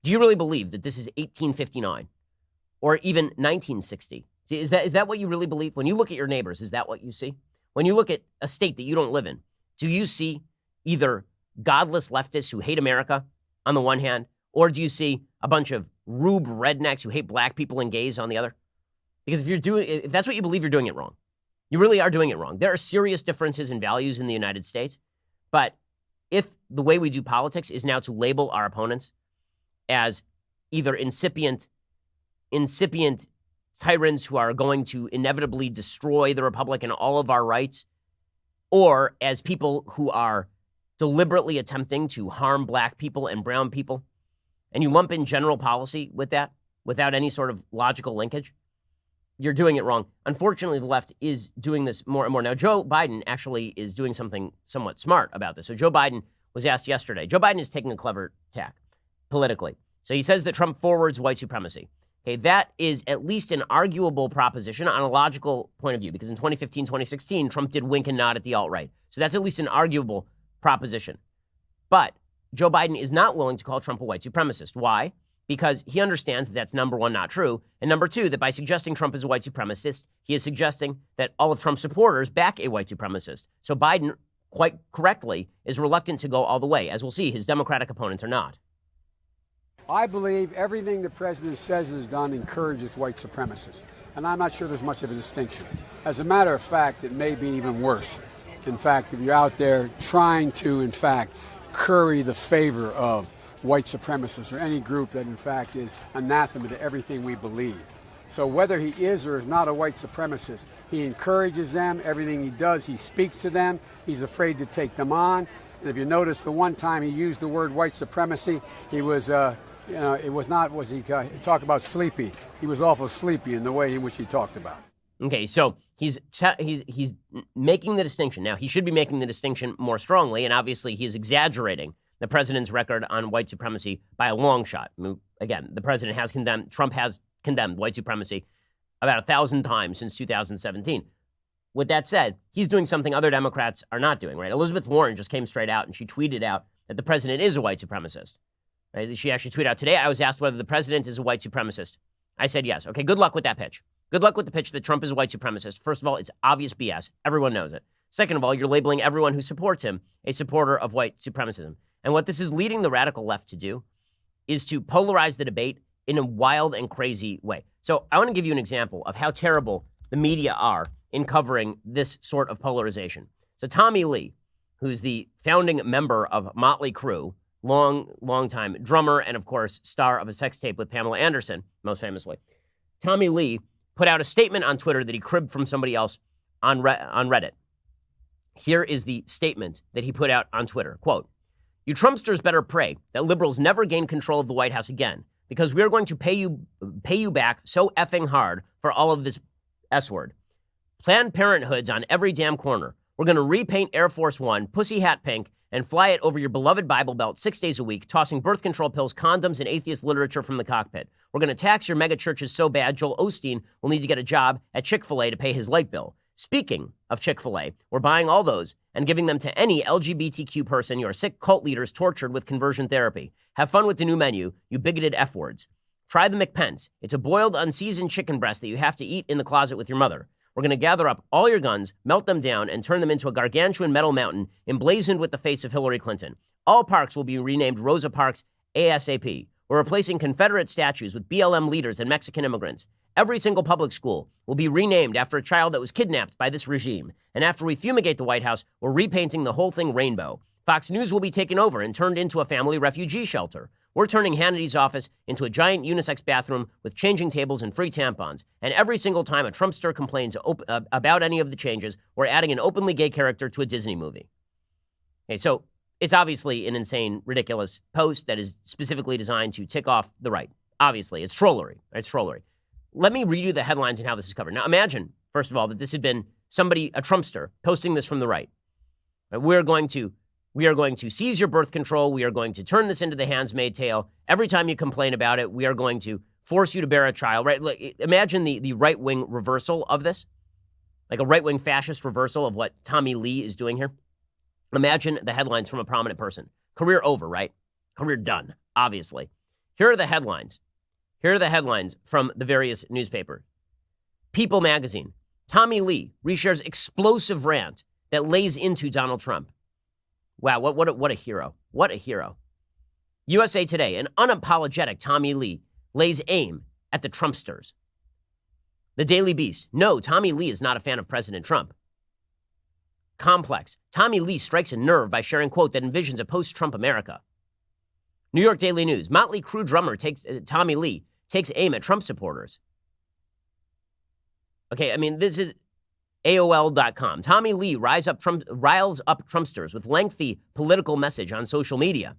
[SPEAKER 1] Do you really believe that this is 1859 or even 1960? Is that what you really believe? When you look at your neighbors, is that what you see? When you look at a state that you don't live in, do you see either godless leftists who hate America on the one hand, or do you see a bunch of rube rednecks who hate black people and gays on the other? Because if that's what you believe, you're doing it wrong. You really are doing it wrong. There are serious differences in values in the United States, but if the way we do politics is now to label our opponents as either incipient tyrants who are going to inevitably destroy the republic and all of our rights, or as people who are deliberately attempting to harm black people and brown people, and you lump in general policy with that without any sort of logical linkage, you're doing it wrong. Unfortunately, the left is doing this more and more. Now, Joe Biden actually is doing something somewhat smart about this. So Joe Biden was asked yesterday. Joe Biden is taking a clever tack politically. So he says that Trump forwards white supremacy. Okay, that is at least an arguable proposition on a logical point of view, because in 2015, 2016, Trump did wink and nod at the alt-right. So that's at least an arguable proposition. But Joe Biden is not willing to call Trump a white supremacist. Why? Because he understands that that's, number one, not true, and number two, that by suggesting Trump is a white supremacist, he is suggesting that all of Trump's supporters back a white supremacist. So Biden, quite correctly, is reluctant to go all the way. As we'll see, his Democratic opponents are not.
[SPEAKER 10] I believe everything the president says is done encourages white supremacists, and I'm not sure there's much of a distinction. As a matter of fact, it may be even worse. In fact, if you're out there trying to, in fact, curry the favor of white supremacists or any group that, in fact, is anathema to everything we believe. So whether he is or is not a white supremacist, he encourages them. Everything he does, he speaks to them. He's afraid to take them on. And if you notice, the one time he used the word white supremacy, he was, it was not, was he talk about sleepy. He was awful sleepy in the way in which he talked about it.
[SPEAKER 1] Okay, so he's making the distinction. Now, he should be making the distinction more strongly, and obviously he is exaggerating the president's record on white supremacy by a long shot. I mean, again, the president has condemned, Trump has condemned white supremacy about 1,000 times since 2017. With that said, he's doing something other Democrats are not doing, right? Elizabeth Warren just came straight out and she tweeted out that the president is a white supremacist. Right? She actually tweeted out today, I was asked whether the president is a white supremacist. I said yes. Okay, good luck with that pitch. Good luck with the pitch that Trump is a white supremacist. First of all, it's obvious BS. Everyone knows it. Second of all, you're labeling everyone who supports him a supporter of white supremacism. And what this is leading the radical left to do is to polarize the debate in a wild and crazy way. So I want to give you an example of how terrible the media are in covering this sort of polarization. So Tommy Lee, who's the founding member of Motley Crue, long time drummer and, of course, star of a sex tape with Pamela Anderson, most famously. Tommy Lee put out a statement on Twitter that he cribbed from somebody else on Reddit. Here is the statement that he put out on Twitter. Quote, "You Trumpsters better pray that liberals never gain control of the White House again, because we are going to pay you back so effing hard for all of this S word. Planned Parenthood's on every damn corner. We're going to repaint Air Force One, pussy hat pink, and fly it over your beloved Bible Belt 6 days a week, tossing birth control pills, condoms, and atheist literature from the cockpit. We're going to tax your mega churches so bad Joel Osteen will need to get a job at Chick-fil-A to pay his light bill. Speaking of Chick-fil-A, we're buying all those and giving them to any LGBTQ person your sick cult leaders tortured with conversion therapy. Have fun with the new menu, you bigoted F words. Try the McPence. It's a boiled, unseasoned chicken breast that you have to eat in the closet with your mother. We're going to gather up all your guns, melt them down, and turn them into a gargantuan metal mountain emblazoned with the face of Hillary Clinton. All parks will be renamed Rosa Parks ASAP. We're replacing Confederate statues with BLM leaders and Mexican immigrants. Every single public school will be renamed after a child that was kidnapped by this regime. And after we fumigate the White House, we're repainting the whole thing rainbow. Fox News will be taken over and turned into a family refugee shelter. We're turning Hannity's office into a giant unisex bathroom with changing tables and free tampons. And every single time a Trumpster complains about any of the changes, we're adding an openly gay character to a Disney movie." Okay, so it's obviously an insane, ridiculous post that is specifically designed to tick off the right. Obviously, it's trollery. It's trollery. Let me read you the headlines and how this is covered. Now, imagine, first of all, that this had been somebody, a Trumpster, posting this from the right. We are going to seize your birth control. We are going to turn this into the Handmaid's Tale. Every time you complain about it, we are going to force you to bear a child. Right? Like, imagine the right-wing reversal of this, like a right-wing fascist reversal of what Tommy Lee is doing here. Imagine the headlines from a prominent person. Career over, right? Career done, obviously. Here are the headlines. Here are the headlines from the various newspapers. People magazine. Tommy Lee reshares explosive rant that lays into Donald Trump. Wow, what a hero. What a hero. USA Today, an unapologetic Tommy Lee lays aim at the Trumpsters. The Daily Beast. No, Tommy Lee is not a fan of President Trump. Complex. Tommy Lee strikes a nerve by sharing quote that envisions a post-Trump America. New York Daily News. Motley Crue drummer Tommy Lee takes aim at Trump supporters. Okay, I mean, this is AOL.com. Tommy Lee riles up Trumpsters with lengthy political message on social media.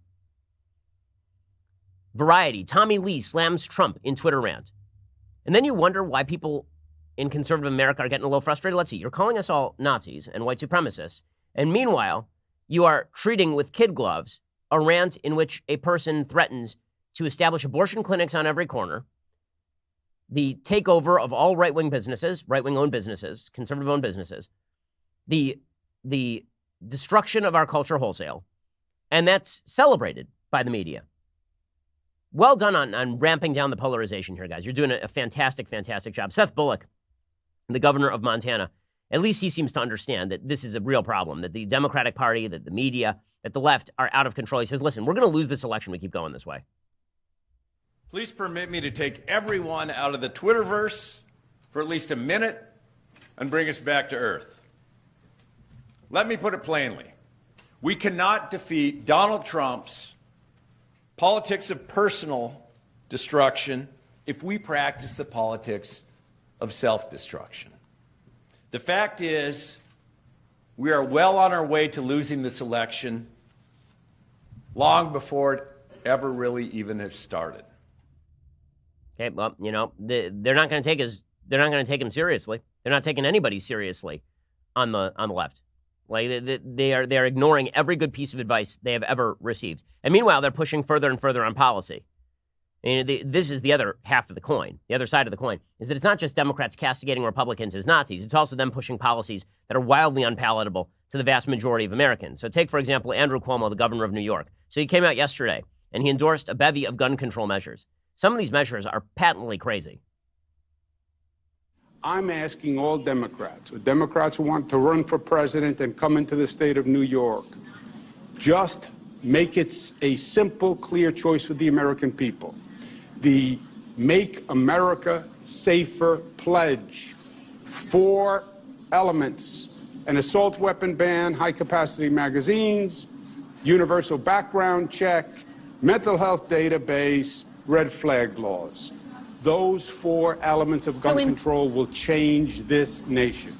[SPEAKER 1] Variety. Tommy Lee slams Trump in Twitter rant. And then you wonder why people in conservative America are getting a little frustrated. Let's see. You're calling us all Nazis and white supremacists. And meanwhile, you are treating with kid gloves a rant in which a person threatens to establish abortion clinics on every corner, the takeover of all right-wing businesses, right-wing-owned businesses, conservative-owned businesses, the destruction of our culture wholesale, and that's celebrated by the media. Well done on ramping down the polarization here, guys. You're doing a fantastic, fantastic job. Seth Bullock, the governor of Montana, at least he seems to understand that this is a real problem, that the Democratic Party, that the media, that the left are out of control. He says, listen, we're going to lose this election. We keep going this way.
[SPEAKER 11] Please permit me to take everyone out of the Twitterverse for at least a minute and bring us back to earth. Let me put it plainly. We cannot defeat Donald Trump's politics of personal destruction if we practice the politics of self-destruction. The fact is, we are well on our way to losing this election long before it ever really even has started.
[SPEAKER 1] Okay, well, you know, they're not going to take him seriously. They're not taking anybody seriously on the left. Like they are ignoring every good piece of advice they have ever received. And meanwhile, they're pushing further and further on policy. And this is the other half of the coin. The other side of the coin is that it's not just Democrats castigating Republicans as Nazis. It's also them pushing policies that are wildly unpalatable to the vast majority of Americans. So take, for example, Andrew Cuomo, the governor of New York. So he came out yesterday and he endorsed a bevy of gun control measures. Some of these measures are patently crazy.
[SPEAKER 10] I'm asking all Democrats, or Democrats who want to run for president and come into the state of New York, just make it a simple, clear choice for the American people. The Make America Safer pledge. 4 elements: an assault weapon ban, high-capacity magazines, universal background check, mental health database, red flag laws. Those 4 elements of gun control will change this nation.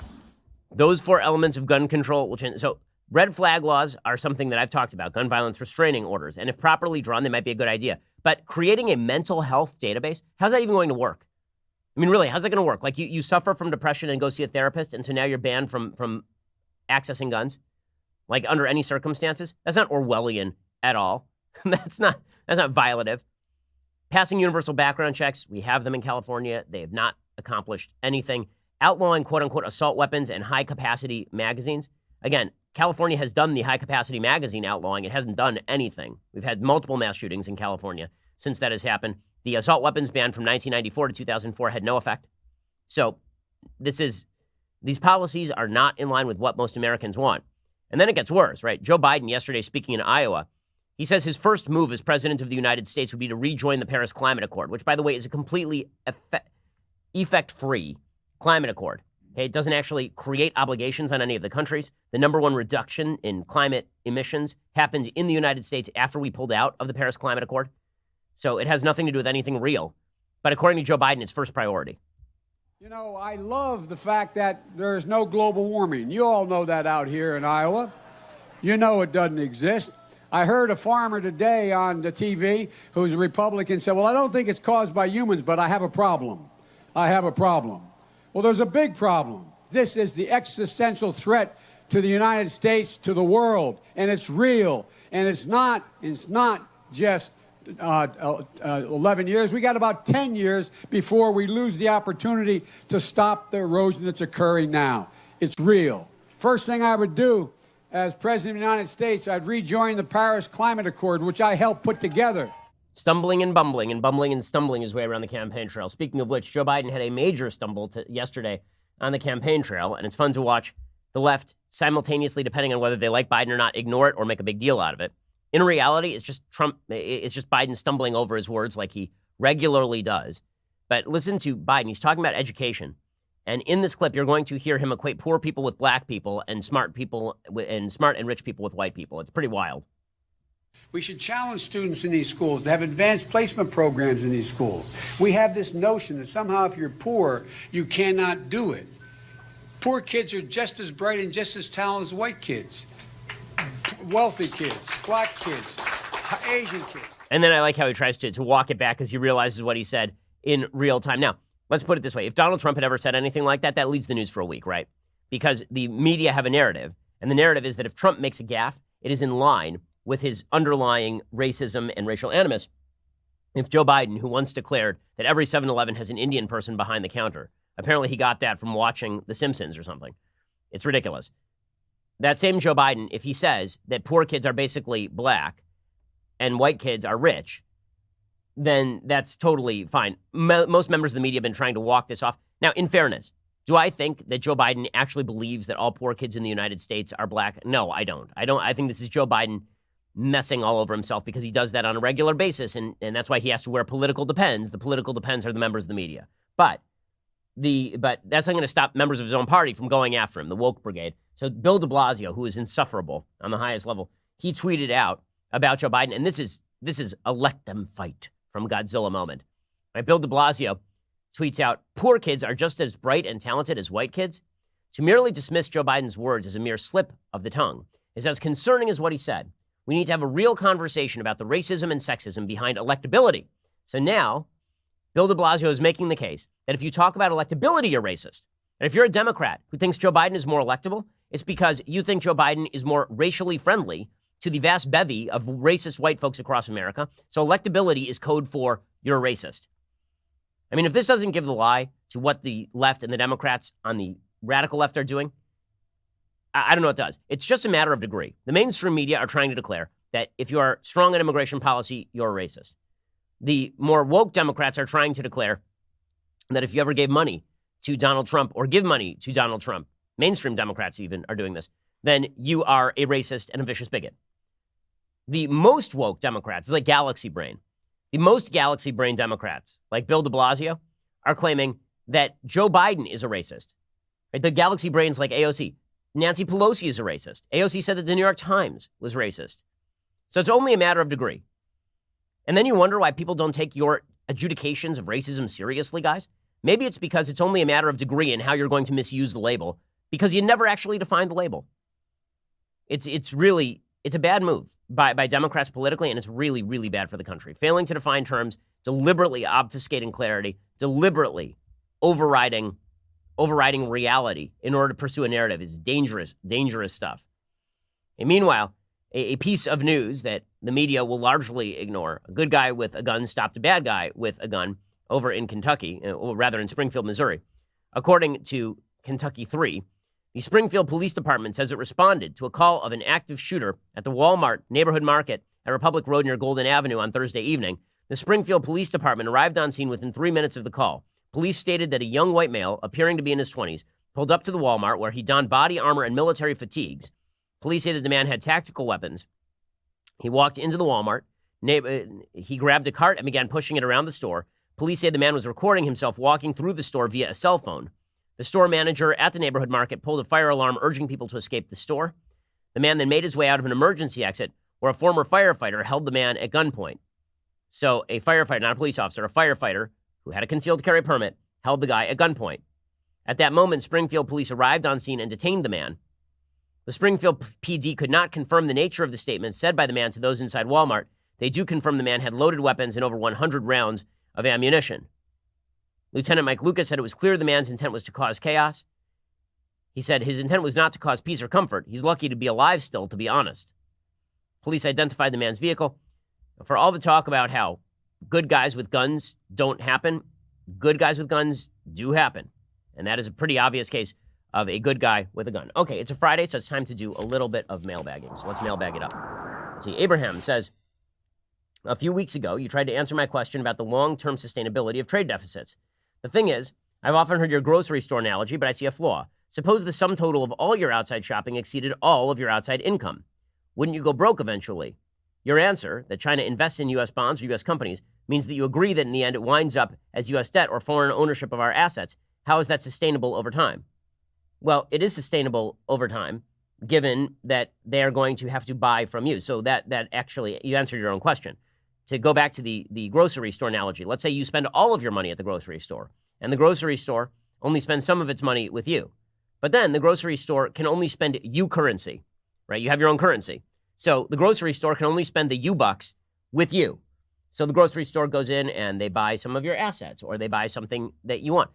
[SPEAKER 1] Those 4 elements of gun control will change. So red flag laws are something that I've talked about, gun violence restraining orders. And if properly drawn, they might be a good idea. But creating a mental health database, how's that even going to work? I mean, really, how's that going to work? Like you suffer from depression and go see a therapist, and so now you're banned from accessing guns? Like under any circumstances? That's not Orwellian at all. That's not violative. Passing universal background checks, we have them in California. They have not accomplished anything. Outlawing quote-unquote assault weapons and high-capacity magazines. Again, California has done the high-capacity magazine outlawing. It hasn't done anything. We've had multiple mass shootings in California since that has happened. The assault weapons ban from 1994 to 2004 had no effect. So these policies are not in line with what most Americans want. And then it gets worse, right? Joe Biden yesterday speaking in Iowa, he says his first move as president of the United States would be to rejoin the Paris Climate Accord, which, by the way, is a completely effect-free climate accord. Okay, it doesn't actually create obligations on any of the countries. The number 1 reduction in climate emissions happened in the United States after we pulled out of the Paris Climate Accord. So it has nothing to do with anything real. But according to Joe Biden, it's first priority.
[SPEAKER 10] You know, I love the fact that there's no global warming. You all know that out here in Iowa. You know it doesn't exist. I heard a farmer today on the TV who's a Republican said, well, I don't think it's caused by humans, but I have a problem. I have a problem. Well, there's a big problem. This is the existential threat to the United States, to the world, and it's real. And it's not just 11 years. We got about 10 years before we lose the opportunity to stop the erosion that's occurring now. It's real. First thing I would do as President of the United States, I'd rejoin the Paris Climate Accord, which I helped put together.
[SPEAKER 1] Stumbling and bumbling and stumbling his way around the campaign trail. Speaking of which, Joe Biden had a major stumble yesterday on the campaign trail, and it's fun to watch the left simultaneously, depending on whether they like Biden or not, ignore it or make a big deal out of it. In reality, it's just Biden stumbling over his words like he regularly does. But listen to Biden. He's talking about education. And in this clip, you're going to hear him equate poor people with black people and smart and rich people with white people. It's pretty wild.
[SPEAKER 10] We should challenge students in these schools to have advanced placement programs in these schools. We have this notion that somehow if you're poor, you cannot do it. Poor kids are just as bright and just as talented as white kids. Wealthy kids, black kids, Asian kids.
[SPEAKER 1] And then I like how he tries to walk it back as he realizes what he said in real time. Now, let's put it this way. If Donald Trump had ever said anything like that, that leads the news for a week, right? Because the media have a narrative, and the narrative is that if Trump makes a gaffe, it is in line with his underlying racism and racial animus. If Joe Biden, who once declared that every 7-Eleven has an Indian person behind the counter, apparently he got that from watching The Simpsons or something. It's ridiculous. That same Joe Biden, if he says that poor kids are basically black and white kids are rich, then that's totally fine. Most members of the media have been trying to walk this off. Now, in fairness, do I think that Joe Biden actually believes that all poor kids in the United States are black? No, I don't. I think this is Joe Biden messing all over himself because he does that on a regular basis, and that's why he has to wear political depends. The political depends are the members of the media. But that's not going to stop members of his own party from going after him, the woke brigade. So Bill de Blasio, who is insufferable on the highest level, he tweeted out about Joe Biden, and this is a let them fight from Godzilla moment. Right? Bill de Blasio tweets out, poor kids are just as bright and talented as white kids. To merely dismiss Joe Biden's words as a mere slip of the tongue is as concerning as what he said. We need to have a real conversation about the racism and sexism behind electability. So now, Bill de Blasio is making the case that if you talk about electability, you're racist. And if you're a Democrat who thinks Joe Biden is more electable, it's because you think Joe Biden is more racially friendly to the vast bevy of racist white folks across America. So electability is code for you're a racist. I mean, if this doesn't give the lie to what the left and the Democrats on the radical left are doing, I don't know what does. It's just a matter of degree. The mainstream media are trying to declare that if you are strong on immigration policy, you're a racist. The more woke Democrats are trying to declare that if you ever gave money to Donald Trump or give money to Donald Trump, mainstream Democrats even are doing this, then you are a racist and a vicious bigot. The most woke Democrats, like Galaxy Brain, the most Galaxy Brain Democrats, like Bill de Blasio, are claiming that Joe Biden is a racist. Right? The Galaxy Brains like AOC. Nancy Pelosi is a racist. AOC said that the New York Times was racist. So it's only a matter of degree. And then you wonder why people don't take your adjudications of racism seriously, guys. Maybe it's because it's only a matter of degree and how you're going to misuse the label because you never actually defined the label. It's a bad move by Democrats politically, and it's really, really bad for the country. Failing to define terms, deliberately obfuscating clarity, deliberately overriding reality in order to pursue a narrative is dangerous, dangerous stuff. And meanwhile, a piece of news that the media will largely ignore, a good guy with a gun stopped a bad guy with a gun over in Kentucky, or rather in Springfield, Missouri. According to Kentucky 3, the Springfield Police Department says it responded to a call of an active shooter at the Walmart neighborhood market at Republic Road near Golden Avenue on Thursday evening. The Springfield Police Department arrived on scene within 3 minutes of the call. Police stated that a young white male, appearing to be in his 20s, pulled up to the Walmart where he donned body armor and military fatigues. Police say that the man had tactical weapons. He walked into the Walmart. He grabbed a cart and began pushing it around the store. Police say the man was recording himself walking through the store via a cell phone. The store manager at the neighborhood market pulled a fire alarm, urging people to escape the store. The man then made his way out of an emergency exit where a former firefighter held the man at gunpoint. So a firefighter, not a police officer, a firefighter who had a concealed carry permit, held the guy at gunpoint. At that moment, Springfield police arrived on scene and detained the man. The Springfield PD could not confirm the nature of the statement said by the man to those inside Walmart. They do confirm the man had loaded weapons and over 100 rounds of ammunition. Lieutenant Mike Lucas said it was clear the man's intent was to cause chaos. He said his intent was not to cause peace or comfort. He's lucky to be alive still, to be honest. Police identified the man's vehicle. For all the talk about how good guys with guns don't happen, good guys with guns do happen. And that is a pretty obvious case of a good guy with a gun. Okay, it's a Friday, so it's time to do a little bit of mailbagging. So let's mailbag it up. Let's see, Abraham says, a few weeks ago, you tried to answer my question about the long-term sustainability of trade deficits. The thing is, I've often heard your grocery store analogy, but I see a flaw. Suppose the sum total of all your outside shopping exceeded all of your outside income. Wouldn't you go broke eventually? Your answer, that China invests in U.S. bonds or U.S. companies, means that you agree that in the end it winds up as U.S. debt or foreign ownership of our assets. How is that sustainable over time? Well, it is sustainable over time, given that they are going to have to buy from you. So that actually, you answered your own question. To go back to the grocery store analogy, let's say you spend all of your money at the grocery store, and the grocery store only spends some of its money with you. But then the grocery store can only spend you currency, right? You have your own currency. So the grocery store can only spend the U-bucks with you. So the grocery store goes in and they buy some of your assets, or they buy something that you want.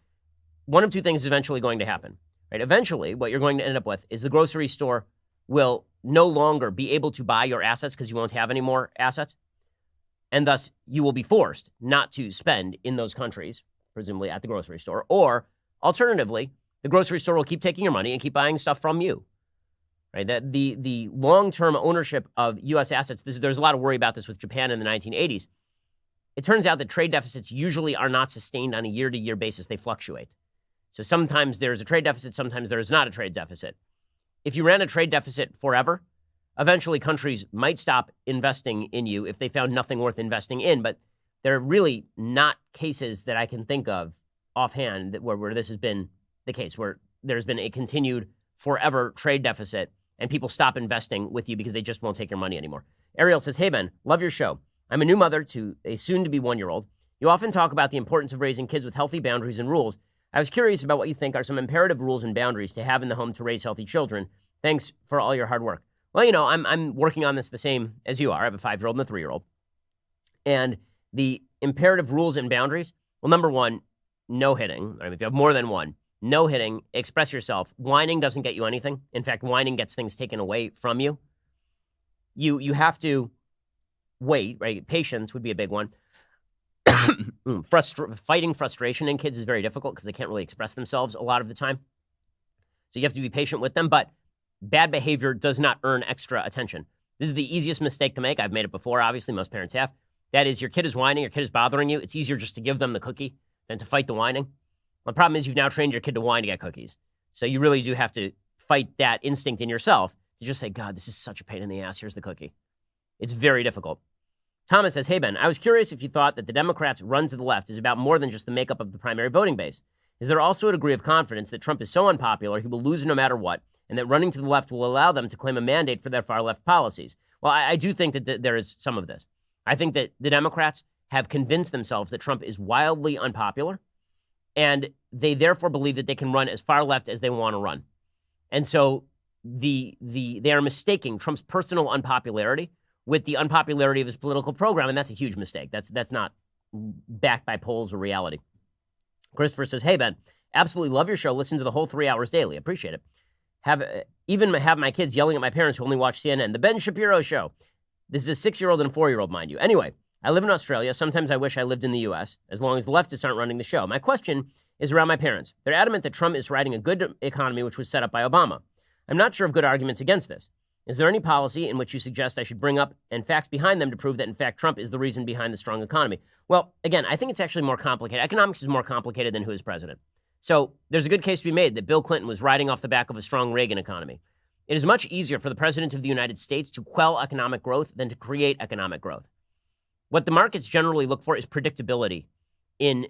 [SPEAKER 1] One of two things is eventually going to happen, right? Eventually, what you're going to end up with is the grocery store will no longer be able to buy your assets because you won't have any more assets. And thus, you will be forced not to spend in those countries, presumably at the grocery store. Or, alternatively, the grocery store will keep taking your money and keep buying stuff from you. Right? That the long-term ownership of U.S. assets, there's a lot of worry about this with Japan in the 1980s. It turns out that trade deficits usually are not sustained on a year-to-year basis. They fluctuate. So sometimes there's a trade deficit, sometimes there is not a trade deficit. If you ran a trade deficit forever, eventually countries might stop investing in you if they found nothing worth investing in. But there are really not cases that I can think of offhand where this has been the case, where there's been a continued forever trade deficit and people stop investing with you because they just won't take your money anymore. Ariel says, hey, Ben, love your show. I'm a new mother to a soon-to-be one-year-old. You often talk about the importance of raising kids with healthy boundaries and rules. I was curious about what you think are some imperative rules and boundaries to have in the home to raise healthy children. Thanks for all your hard work. Well, you know, I'm working on this the same as you are. I have a 5-year-old and a 3-year-old. And the imperative rules and boundaries, well, number one, no hitting. I mean, if you have more than one, no hitting, express yourself. Whining doesn't get you anything. In fact, whining gets things taken away from you. You have to wait, right? Patience would be a big one. Fighting frustration in kids is very difficult because they can't really express themselves a lot of the time. So you have to be patient with them, but bad behavior does not earn extra attention. This is the easiest mistake to make. I've made it before, obviously, most parents have. That is, your kid is whining, your kid is bothering you. It's easier just to give them the cookie than to fight the whining. The problem is you've now trained your kid to whine to get cookies. So you really do have to fight that instinct in yourself to just say, God, this is such a pain in the ass. Here's the cookie. It's very difficult. Thomas says, hey, Ben, I was curious if you thought that the Democrats' run to the left is about more than just the makeup of the primary voting base. Is there also a degree of confidence that Trump is so unpopular he will lose no matter what, and that running to the left will allow them to claim a mandate for their far-left policies? Well, I do think that there is some of this. I think that the Democrats have convinced themselves that Trump is wildly unpopular, and they therefore believe that they can run as far left as they want to run. And so they are mistaking Trump's personal unpopularity with the unpopularity of his political program, and that's a huge mistake. That's not backed by polls or reality. Christopher says, hey, Ben, absolutely love your show. Listen to the whole 3 hours daily. Appreciate it. Have my kids yelling at my parents who only watch CNN. The Ben Shapiro Show. This is a 6-year-old and a 4-year-old, mind you. Anyway, I live in Australia. Sometimes I wish I lived in the U.S., as long as the leftists aren't running the show. My question is around my parents. They're adamant that Trump is riding a good economy, which was set up by Obama. I'm not sure of good arguments against this. Is there any policy in which you suggest I should bring up and facts behind them to prove that, in fact, Trump is the reason behind the strong economy? Well, again, I think it's actually more complicated. Economics is more complicated than who is president. So there's a good case to be made that Bill Clinton was riding off the back of a strong Reagan economy. It is much easier for the president of the United States to quell economic growth than to create economic growth. What the markets generally look for is predictability and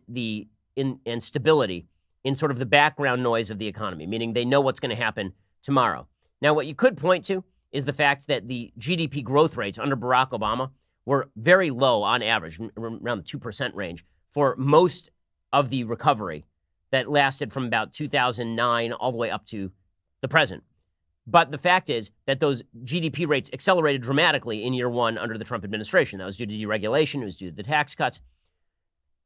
[SPEAKER 1] stability in sort of the background noise of the economy, meaning they know what's going to happen tomorrow. Now, what you could point to is the fact that the GDP growth rates under Barack Obama were very low on average, around the 2% range, for most of the recovery that lasted from about 2009 all the way up to the present. But the fact is that those GDP rates accelerated dramatically in year one under the Trump administration. That was due to deregulation. It was due to the tax cuts.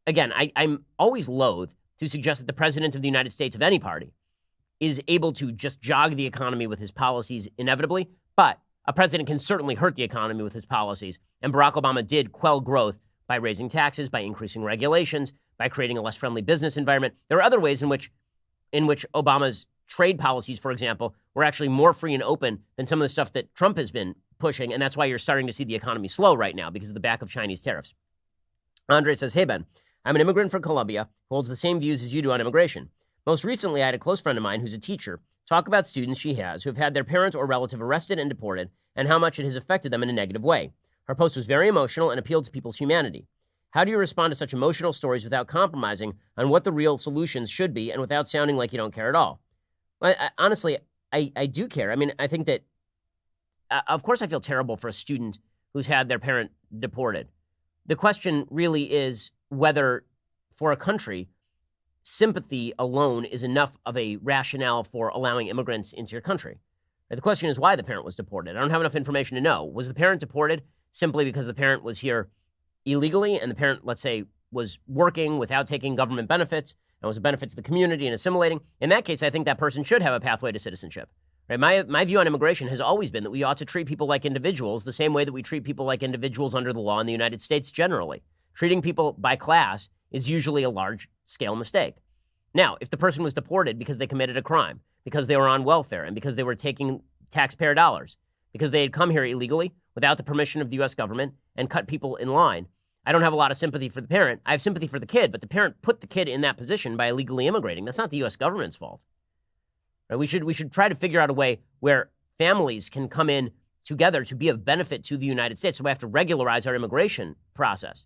[SPEAKER 1] Again, I'm always loath to suggest that the president of the United States of any party is able to just jog the economy with his policies inevitably. But a president can certainly hurt the economy with his policies. And Barack Obama did quell growth by raising taxes, by increasing regulations, by creating a less friendly business environment. There are other ways in which Obama's trade policies, for example, were actually more free and open than some of the stuff that Trump has been pushing. And that's why you're starting to see the economy slow right now, because of the back of Chinese tariffs. Andre says, hey, Ben, I'm an immigrant from Colombia who holds the same views as you do on immigration. Most recently, I had a close friend of mine who's a teacher talk about students she has who have had their parent or relative arrested and deported and how much it has affected them in a negative way. Her post was very emotional and appealed to people's humanity. How do you respond to such emotional stories without compromising on what the real solutions should be and without sounding like you don't care at all? Honestly, I do care. I mean, I think that, of course, I feel terrible for a student who's had their parent deported. The question really is whether, for a country, sympathy alone is enough of a rationale for allowing immigrants into your country. The question is why the parent was deported. I don't have enough information to know. Was the parent deported simply because the parent was here illegally and the parent, let's say, was working without taking government benefits and was a benefit to the community and assimilating? In that case, I think that person should have a pathway to citizenship. Right? My view on immigration has always been that we ought to treat people like individuals the same way that we treat people like individuals under the law in the United States generally. Treating people by class is usually a large-scale mistake. Now, if the person was deported because they committed a crime, because they were on welfare, and because they were taking taxpayer dollars, because they had come here illegally without the permission of the U.S. government and cut people in line, I don't have a lot of sympathy for the parent. I have sympathy for the kid, but the parent put the kid in that position by illegally immigrating. That's not the U.S. government's fault. Right? We should try to figure out a way where families can come in together to be of benefit to the United States. So we have to regularize our immigration process.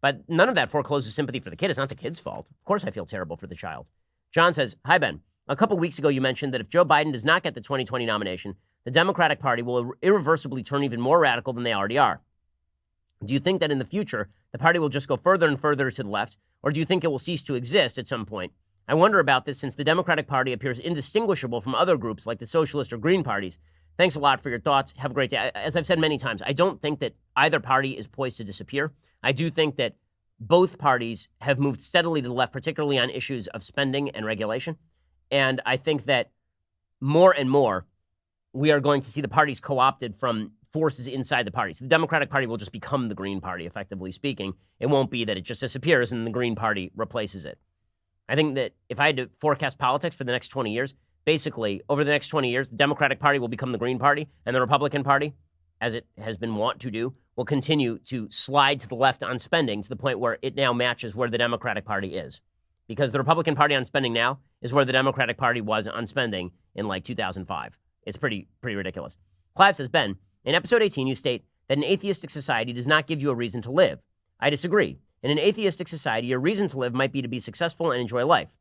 [SPEAKER 1] But none of that forecloses sympathy for the kid. It's not the kid's fault. Of course I feel terrible for the child. John says, hi, Ben. A couple weeks ago, you mentioned that if Joe Biden does not get the 2020 nomination, the Democratic Party will irreversibly turn even more radical than they already are. Do you think that in the future, the party will just go further and further to the left, or do you think it will cease to exist at some point? I wonder about this since the Democratic Party appears indistinguishable from other groups like the Socialist or Green parties. Thanks a lot for your thoughts. Have a great day. As I've said many times, I don't think that either party is poised to disappear. I do think that both parties have moved steadily to the left, particularly on issues of spending and regulation. And I think that more and more, we are going to see the parties co-opted from forces inside the party. So the Democratic Party will just become the Green Party, effectively speaking. It won't be that it just disappears and the Green Party replaces it. I think that if I had to forecast politics for the next 20 years, basically, over the next 20 years, the Democratic Party will become the Green Party, and the Republican Party, as it has been wont to do, will continue to slide to the left on spending to the point where it now matches where the Democratic Party is. Because the Republican Party on spending now is where the Democratic Party was on spending in like 2005. It's pretty ridiculous. Clive says, Ben, in episode 18, you state that an atheistic society does not give you a reason to live. I disagree. In an atheistic society, your reason to live might be to be successful and enjoy life.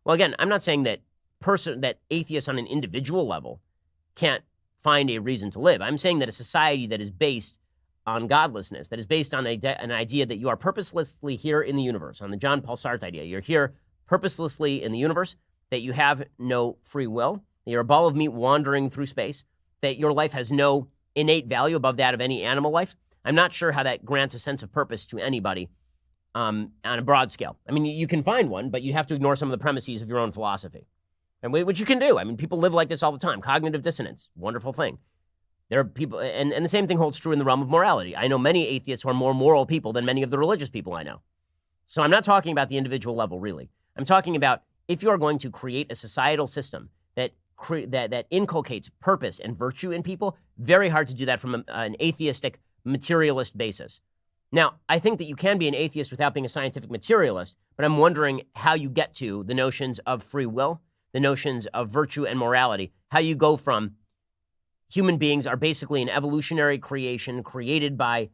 [SPEAKER 1] Well, again, I'm not saying that atheists on an individual level can't find a reason to live. I'm saying that a society that is based on godlessness, that is based on an idea that you are purposelessly here in the universe, on the John Paul Sartre idea. You're here purposelessly in the universe, that you have no free will, that you're a ball of meat wandering through space, that your life has no innate value above that of any animal life. I'm not sure how that grants a sense of purpose to anybody on a broad scale. I mean, you can find one, but you have to ignore some of the premises of your own philosophy, and which you can do. I mean, people live like this all the time. Cognitive dissonance, wonderful thing. There are people, and the same thing holds true in the realm of morality. I know many atheists who are more moral people than many of the religious people I know. So I'm not talking about the individual level, really. I'm talking about if you are going to create a societal system that inculcates purpose and virtue in people, very hard to do that from an atheistic materialist basis. Now, I think that you can be an atheist without being a scientific materialist, but I'm wondering how you get to the notions of free will, the notions of virtue and morality, how you go from human beings are basically an evolutionary creation created by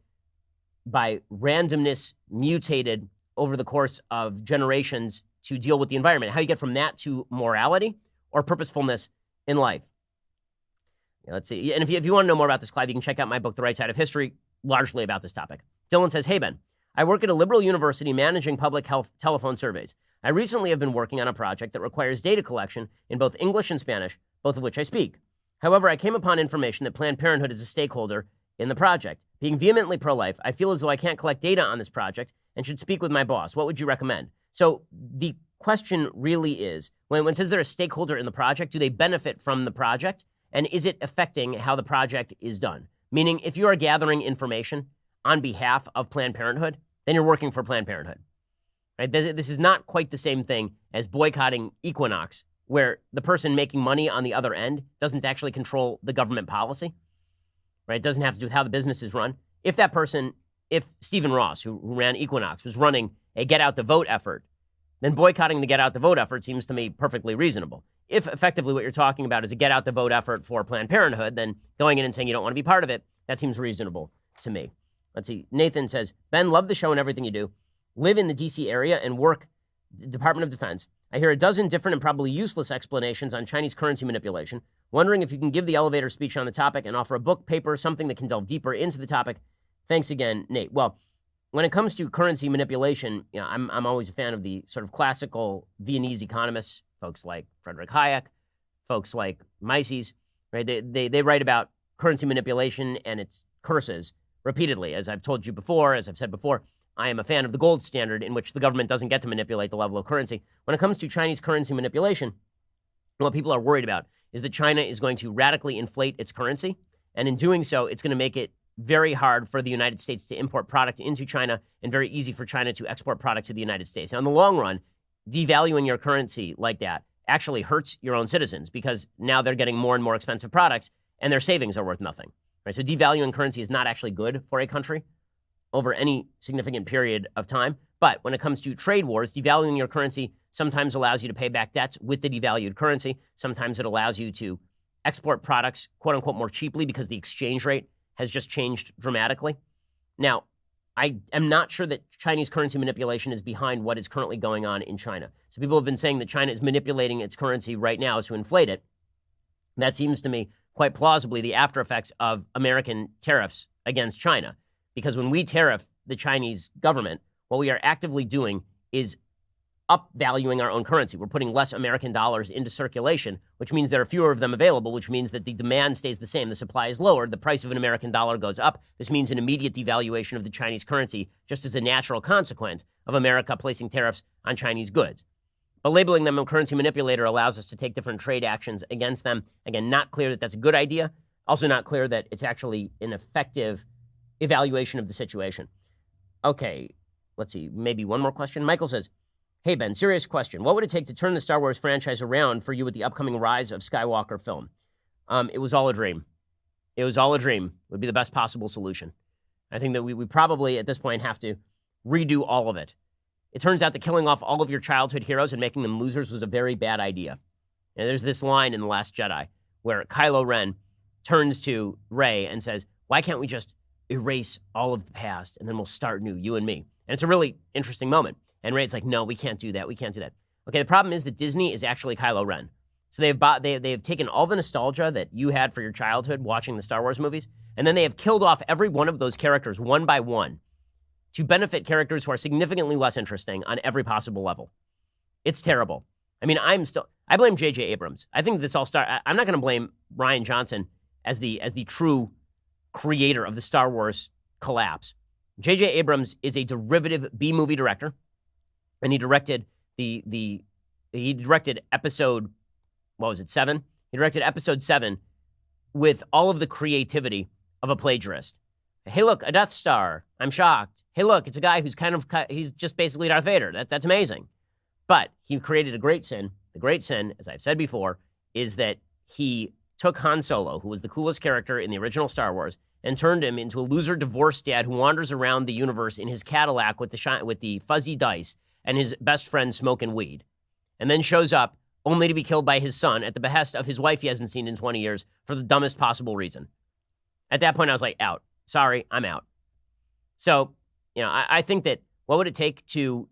[SPEAKER 1] randomness, mutated over the course of generations to deal with the environment, how you get from that to morality or purposefulness in life. Let's see. And if you want to know more about this, Clive, you can check out my book, The Right Side of History, largely about this topic. Dylan says, hey, Ben, I work at a liberal university managing public health telephone surveys. I recently have been working on a project that requires data collection in both English and Spanish, both of which I speak. However, I came upon information that Planned Parenthood is a stakeholder in the project. Being vehemently pro-life, I feel as though I can't collect data on this project and should speak with my boss. What would you recommend? So the question really is, when it says they're a stakeholder in the project, do they benefit from the project? And is it affecting how the project is done? Meaning, if you are gathering information on behalf of Planned Parenthood, then you're working for Planned Parenthood. Right? This is not quite the same thing as boycotting Equinox, where the person making money on the other end doesn't actually control the government policy. Right? It doesn't have to do with how the business is run. If that person, if Stephen Ross, who ran Equinox, was running a get out the vote effort, then boycotting the get out the vote effort seems to me perfectly reasonable. If effectively what you're talking about is a get out the vote effort for Planned Parenthood, then going in and saying you don't want to be part of it, that seems reasonable to me. Let's see. Nathan says, Ben, love the show and everything you do. Live in the D.C. area and work Department of Defense. I hear a dozen different and probably useless explanations on Chinese currency manipulation. Wondering if you can give the elevator speech on the topic and offer a book, paper, something that can delve deeper into the topic. Thanks again, Nate. Well, when it comes to currency manipulation, you know, I'm always a fan of the sort of classical Viennese economists, folks like Friedrich Hayek, folks like Mises, right? They write about currency manipulation and its curses repeatedly. As I've told you before, as I've said before, I am a fan of the gold standard in which the government doesn't get to manipulate the level of currency. When it comes to Chinese currency manipulation, what people are worried about is that China is going to radically inflate its currency. And in doing so, it's going to make it very hard for the United States to import product into China and very easy for China to export product to the United States. Now, in the long run, devaluing your currency like that actually hurts your own citizens because now they're getting more and more expensive products and their savings are worth nothing. Right? So devaluing currency is not actually good for a country over any significant period of time. But when it comes to trade wars, devaluing your currency sometimes allows you to pay back debts with the devalued currency. Sometimes it allows you to export products, quote unquote, more cheaply because the exchange rate has just changed dramatically. Now, I am not sure that Chinese currency manipulation is behind what is currently going on in China. So people have been saying that China is manipulating its currency right now to inflate it. That seems to me quite plausibly the after effects of American tariffs against China. Because when we tariff the Chinese government, what we are actively doing is upvaluing our own currency. We're putting less American dollars into circulation, which means there are fewer of them available, which means that the demand stays the same. The supply is lowered. The price of an American dollar goes up. This means an immediate devaluation of the Chinese currency, just as a natural consequence of America placing tariffs on Chinese goods. But labeling them a currency manipulator allows us to take different trade actions against them. Again, not clear that that's a good idea. Also not clear that it's actually an effective evaluation of the situation. Okay, let's see, maybe one more question. Michael says, hey, Ben, serious question. What would it take to turn the Star Wars franchise around for you with the upcoming Rise of Skywalker film? It was all a dream. It was all a dream would be the best possible solution. I think that we probably, at this point, have to redo all of it. It turns out that killing off all of your childhood heroes and making them losers was a very bad idea. And there's this line in The Last Jedi where Kylo Ren turns to Rey and says, why can't we just erase all of the past and then we'll start new, you and me? And it's a really interesting moment. And Rey's like, no, we can't do that. We can't do that. Okay, the problem is that Disney is actually Kylo Ren. So they've taken all the nostalgia that you had for your childhood watching the Star Wars movies, and then they have killed off every one of those characters one by one to benefit characters who are significantly less interesting on every possible level. It's terrible. I mean, I blame J.J. Abrams. I think this all started. I'm not going to blame Rian Johnson as the true creator of the Star Wars collapse. J.J. Abrams is a derivative B-movie director, and he directed he directed episode, what was it, 7? He directed episode 7 with all of the creativity of a plagiarist. Hey, look, a Death Star. I'm shocked. Hey, look, it's a guy who's he's just basically Darth Vader. That's amazing. But he created a great sin. The great sin, as I've said before, is that he took Han Solo, who was the coolest character in the original Star Wars, and turned him into a loser divorced dad who wanders around the universe in his Cadillac with the fuzzy dice and his best friend smoking weed, and then shows up only to be killed by his son at the behest of his wife he hasn't seen in 20 years for the dumbest possible reason. At that point, I was like, out. Sorry, I'm out. So, I think that what would it take to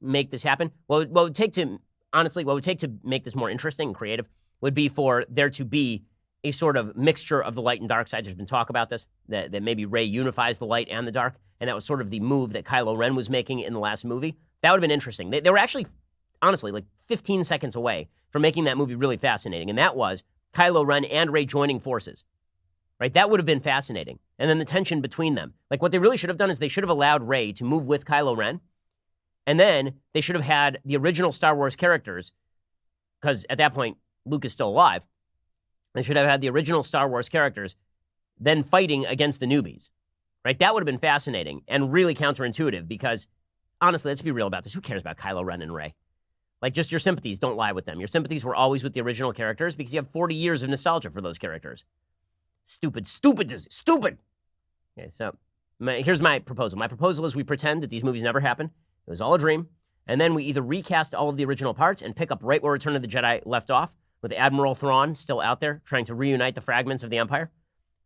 [SPEAKER 1] make this happen? What would take to make this more interesting and creative would be for there to be a sort of mixture of the light and dark side. There's been talk about this, that maybe Rey unifies the light and the dark, and that was sort of the move that Kylo Ren was making in the last movie. That would have been interesting. They were actually, honestly, like 15 seconds away from making that movie really fascinating, and that was Kylo Ren and Rey joining forces, right? That would have been fascinating. And then the tension between them. Like, what they really should have done is they should have allowed Rey to move with Kylo Ren. And then they should have had the original Star Wars characters, because at that point, Luke is still alive. They should have had the original Star Wars characters then fighting against the newbies, right? That would have been fascinating and really counterintuitive because, honestly, let's be real about this. Who cares about Kylo Ren and Rey? Like, just your sympathies, don't lie with them. Your sympathies were always with the original characters because you have 40 years of nostalgia for those characters. Stupid. Okay, so here's my proposal. My proposal is we pretend that these movies never happened. It was all a dream. And then we either recast all of the original parts and pick up right where Return of the Jedi left off, with Admiral Thrawn still out there trying to reunite the fragments of the Empire.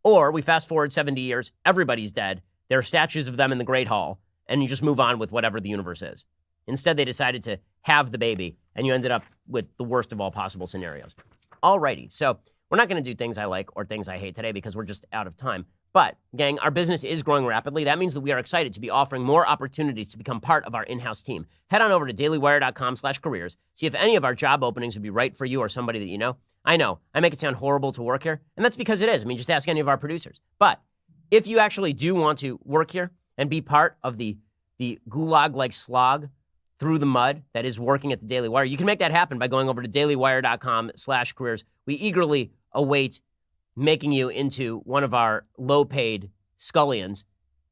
[SPEAKER 1] Or we fast forward 70 years, everybody's dead, there are statues of them in the Great Hall, and you just move on with whatever the universe is. Instead, they decided to have the baby, and you ended up with the worst of all possible scenarios. Alrighty, so we're not going to do things I like or things I hate today because we're just out of time. But, gang, our business is growing rapidly. That means that we are excited to be offering more opportunities to become part of our in-house team. Head on over to dailywire.com/careers. See if any of our job openings would be right for you or somebody that you know. I know, I make it sound horrible to work here, and that's because it is. I mean, just ask any of our producers. But if you actually do want to work here and be part of the gulag-like slog through the mud that is working at the Daily Wire, you can make that happen by going over to dailywire.com/careers. We eagerly await making you into one of our low-paid scullions.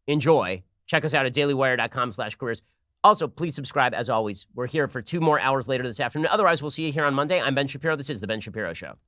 [SPEAKER 1] Enjoy. Check us out at dailywire.com/careers. Also, please subscribe, as always. We're here for 2 more hours later this afternoon. Otherwise, we'll see you here on Monday. I'm Ben Shapiro. This is The Ben Shapiro Show.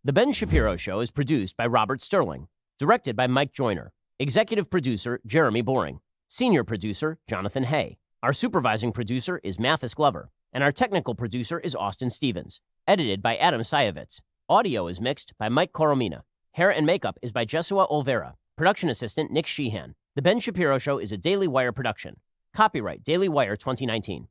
[SPEAKER 1] The Ben Shapiro Show is produced by Robert Sterling. Directed by Mike Joyner. Executive producer, Jeremy Boring. Senior producer, Jonathan Hay. Our supervising producer is Mathis Glover. And our technical producer is Austin Stevens. Edited by Adam Sayevitz. Audio is mixed by Mike Coromina. Hair and makeup is by Jesua Olvera. Production assistant, Nick Sheehan. The Ben Shapiro Show is a Daily Wire production. Copyright Daily Wire 2019.